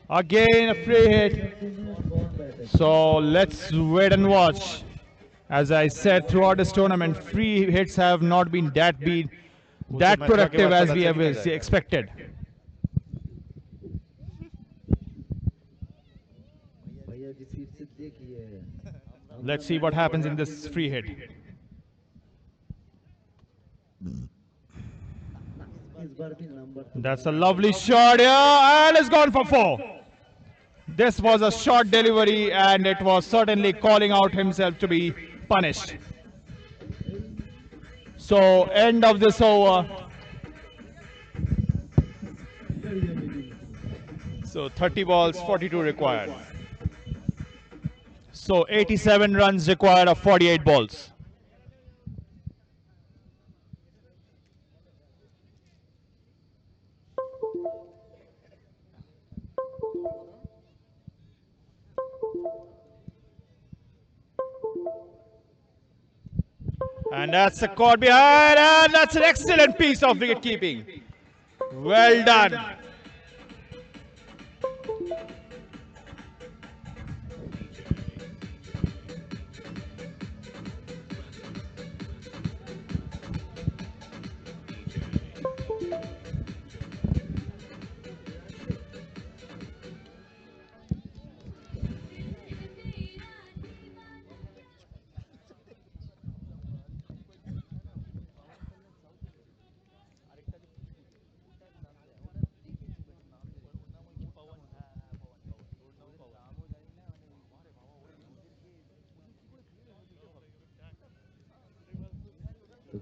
Again a free hit. So let's wait and watch. As I said throughout this tournament, free hits have not been that productive as we have expected. Let's see what happens in this free hit. That's a lovely shot here, and it's gone for 4. This was a short delivery, and it was certainly calling out himself to be punished. So, end of this over. So, 30 balls, 42 required. So, 87 runs required of 48 balls. And that's a caught behind, and that's an excellent piece of wicket keeping. Well done.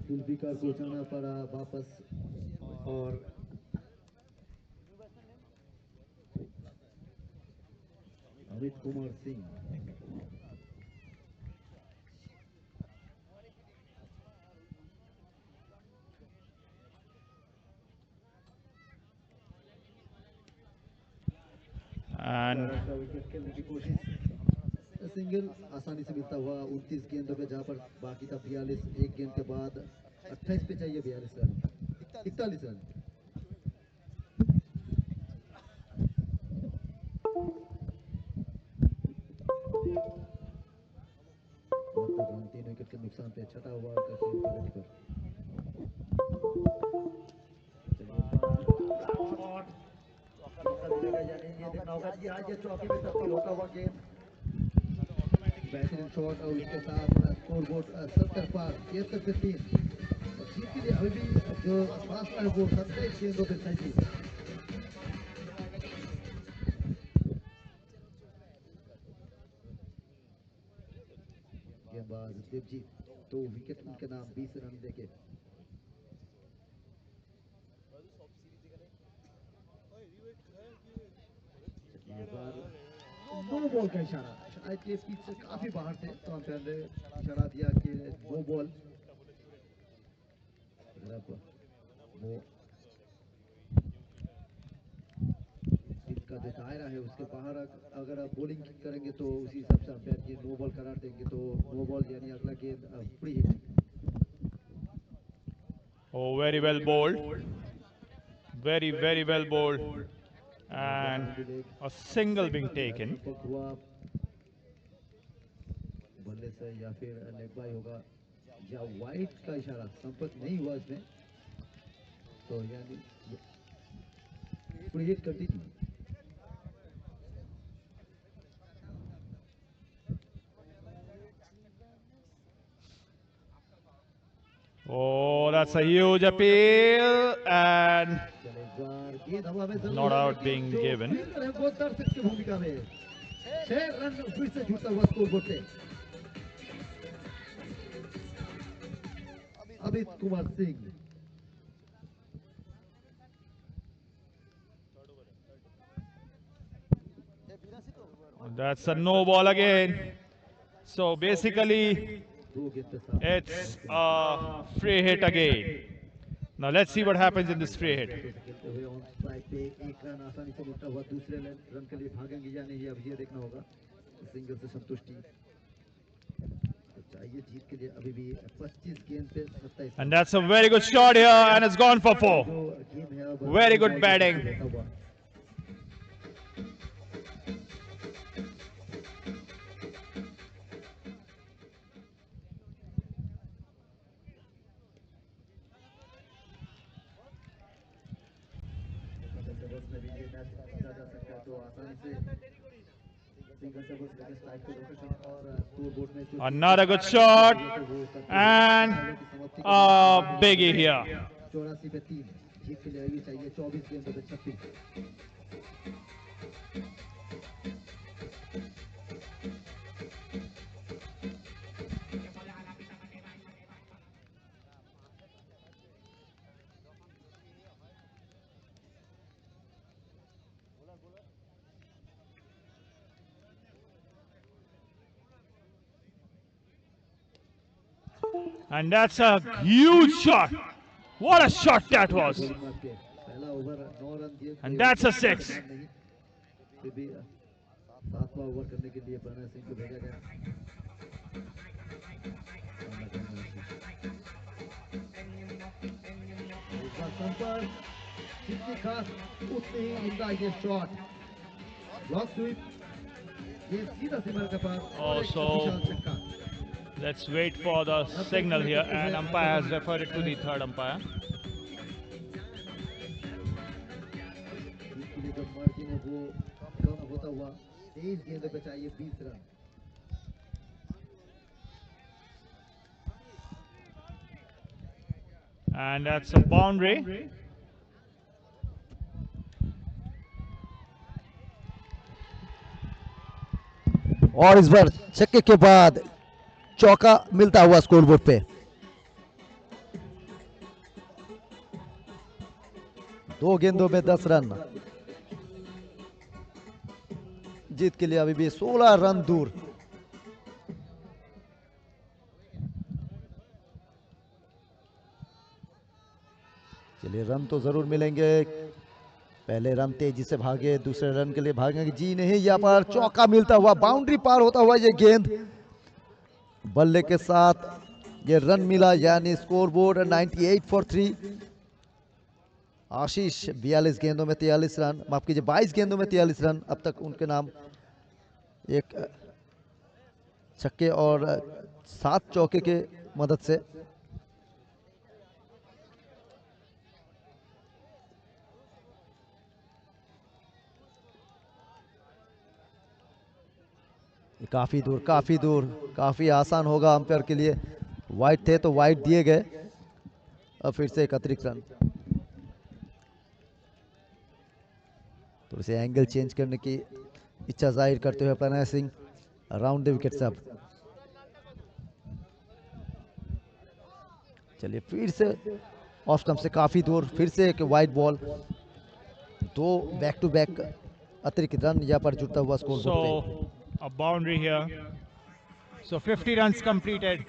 Zulfikar को जाना पड़ा वापस और Amit Kumar Singh wicket खेलने की कोशिश single आसानी से मिलता हुआ 29 गेंदों पे जहां पर बाकी था 42 एक गेंद के बाद 28 पे चाहिए 42 रन 41 रन तीन विकेट के नुकसान पे छठा ओवर का खेल प्रगति पर यानी ये देखना होगा कि आज ये ट्रॉफी में तब्दील होता हुआ गेम बेहतरीन शॉट और उसके साथ स्कोर बोर्ड 70 पर 73 पे 3 और जीत के लिए अभी भी जो फासला है वो 27 गेंदों पे 37 गेंदबाज देवजीत 2 विकेट उनके नाम 20 रन देके नो बॉल का इशारा शायद के पिच से काफी बाहर थे तो अंपायर ने इशारा दिया कि नो बॉल वो पिच का जो दायरा है उसके बाहर अगर आप बॉलिंग करेंगे तो उसी हिसाब से अंपायर ये नो बॉल करार देंगे तो नो बॉल यानी अगला गेंद free hit Oh, very well bowled. Very well bowled. And a single being taken. बल्ले से या फिर लेग बाय होगा या वाइड का इशारा संपर्क नहीं हुआ इसमें तो यानी free hit continue. Oh, that's a huge appeal and not out being given. Amit Kumar Singh That's a no ball again. So basically, it's a free hit again. Now let's see what happens in this free hit. एक run आसानी से लुटा हुआ दूसरे run के लिए भागेंगे या नहीं अब ये देखना होगा सिंगल से संतुष्टि चाहिए जीत के लिए अभी भी 25 गेंद पे 27 And that's a very good shot here and it's gone for 4. Very good batting. Another good shot and a biggie here. 84 पे 3 जीत के लिए अभी चाहिए 24 गेंदों पे 36 And that's a huge shot. What a shot that was. And that's a 6. सातवां over करने के लिए प्रणय सिंह को भेजा गया संपर्क जितनी खास उतनी ही उमदा ये शॉट लॉन्ग स्वीप ये सीधा सीमा के पास Also, let's wait for the signal here, and umpire has referred it to the third umpire. जो मार्जिन है वो कम होता हुआ 23 गेंदों पे चाहिए 20 run And that's a boundary. और इस बार छक्के के बाद चौका मिलता हुआ स्कोरबोर्ड पे 2 गेंदों में 10 रन जीत के लिए अभी भी 16 रन दूर चलिए रन तो जरूर मिलेंगे पहले रन तेजी से भागे दूसरे रन के लिए भागेंगे जी नहीं यहाँ पर चौका मिलता हुआ बाउंड्री पार होता हुआ ये गेंद बल्ले के साथ ये रन मिला यानी स्कोरबोर्ड 98 फॉर 3 आशीष 42 गेंदों में 43 रन माफ कीजिए 22 गेंदों में 43 रन अब तक उनके नाम एक छक्के और 7 चौके के मदद से काफी दूर काफी आसान होगा अंपायर के लिए वाइड थे तो वाइड दिए गए अब फिर से एक अतिरिक्त रन तो इसे एंगल चेंज करने की इच्छा जाहिर करते हुए Pranay Singh around the wicket सब चलिए फिर से ऑफ स्टंप से काफी दूर फिर से एक wide ball 2 back to back अतिरिक्त रन यहाँ पर जुड़ता हुआ score So a boundary here. So 50 runs completed.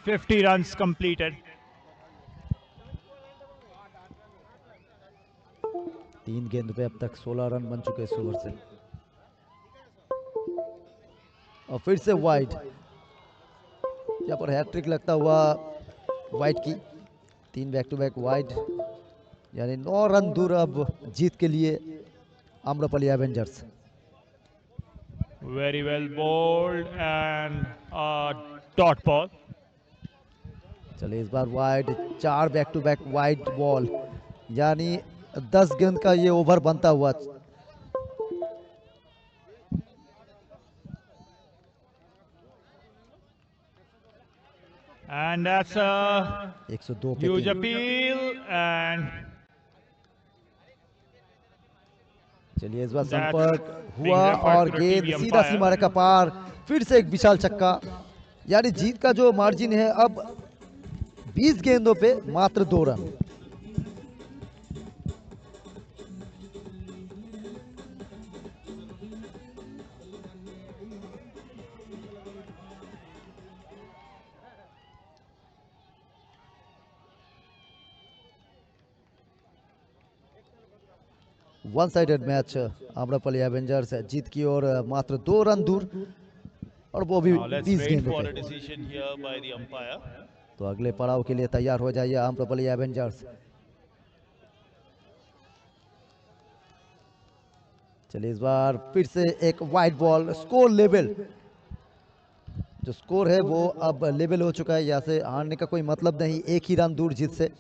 50 runs completed. 3 गेंद पे अब तक 16 रन बन चुके इस ओवर से और फिर से वाइड यहाँ पर हैट्रिक लगता हुआ वाइड की 3 बैक टू बैक वाइड यानी 9 रन दूर अब जीत के लिए Amrapali avengers Very well bowled and a dot ball. चलिए इस बार wide, 4 back to back wide ball, यानी 10 गेंद का ये ओवर बनता हुआ। And that's a 102 huge appeal and चलिए इस बार संपर्क हुआ और गेंद सीधा सीमा रेखा पार, फिर से एक विशाल छक्का, यानी जीत का जो मार्जिन है अब 20 गेंदों पे मात्र 2 रन। One sided match, Amrapali avengers जीत की ओर मात्र 2 रन दूर, और वो भी 20 गेंदों पे। तो अगले पड़ाव के लिए तैयार हो जाइए आम्रपाली एवेंजर्स। चलिए इस बार फिर से एक वाइड बॉल, स्कोर लेवल, जो स्कोर है वो अब लेवल हो चुका है, यहाँ से हारने का कोई मतलब नहीं, एक ही रन दूर जीत से।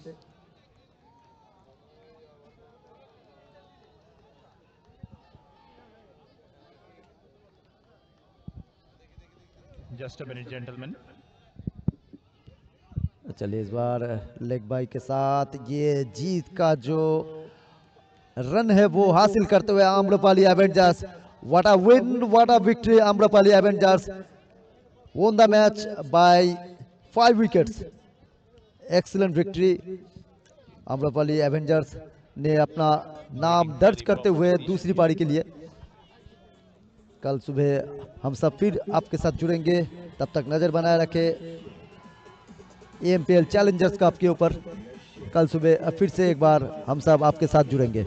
Just a minute, gentlemen. चलिए इस बार लेग बाई के साथ ये जीत का जो रन है वो हासिल करते हुए Amrapali Avengers, what a win, what a victory. Amrapali Avengers won the match by 5 wickets. Excellent victory. Amrapali Avengers ने अपना नाम दर्ज करते हुए दूसरी पारी के लिए। कल सुबह हम सब फिर आपके साथ जुड़ेंगे, तब तक नज़र बनाए रखें AMPL चैलेंजर्स कप के ऊपर। कल सुबह फिर से एक बार हम सब आपके साथ जुड़ेंगे।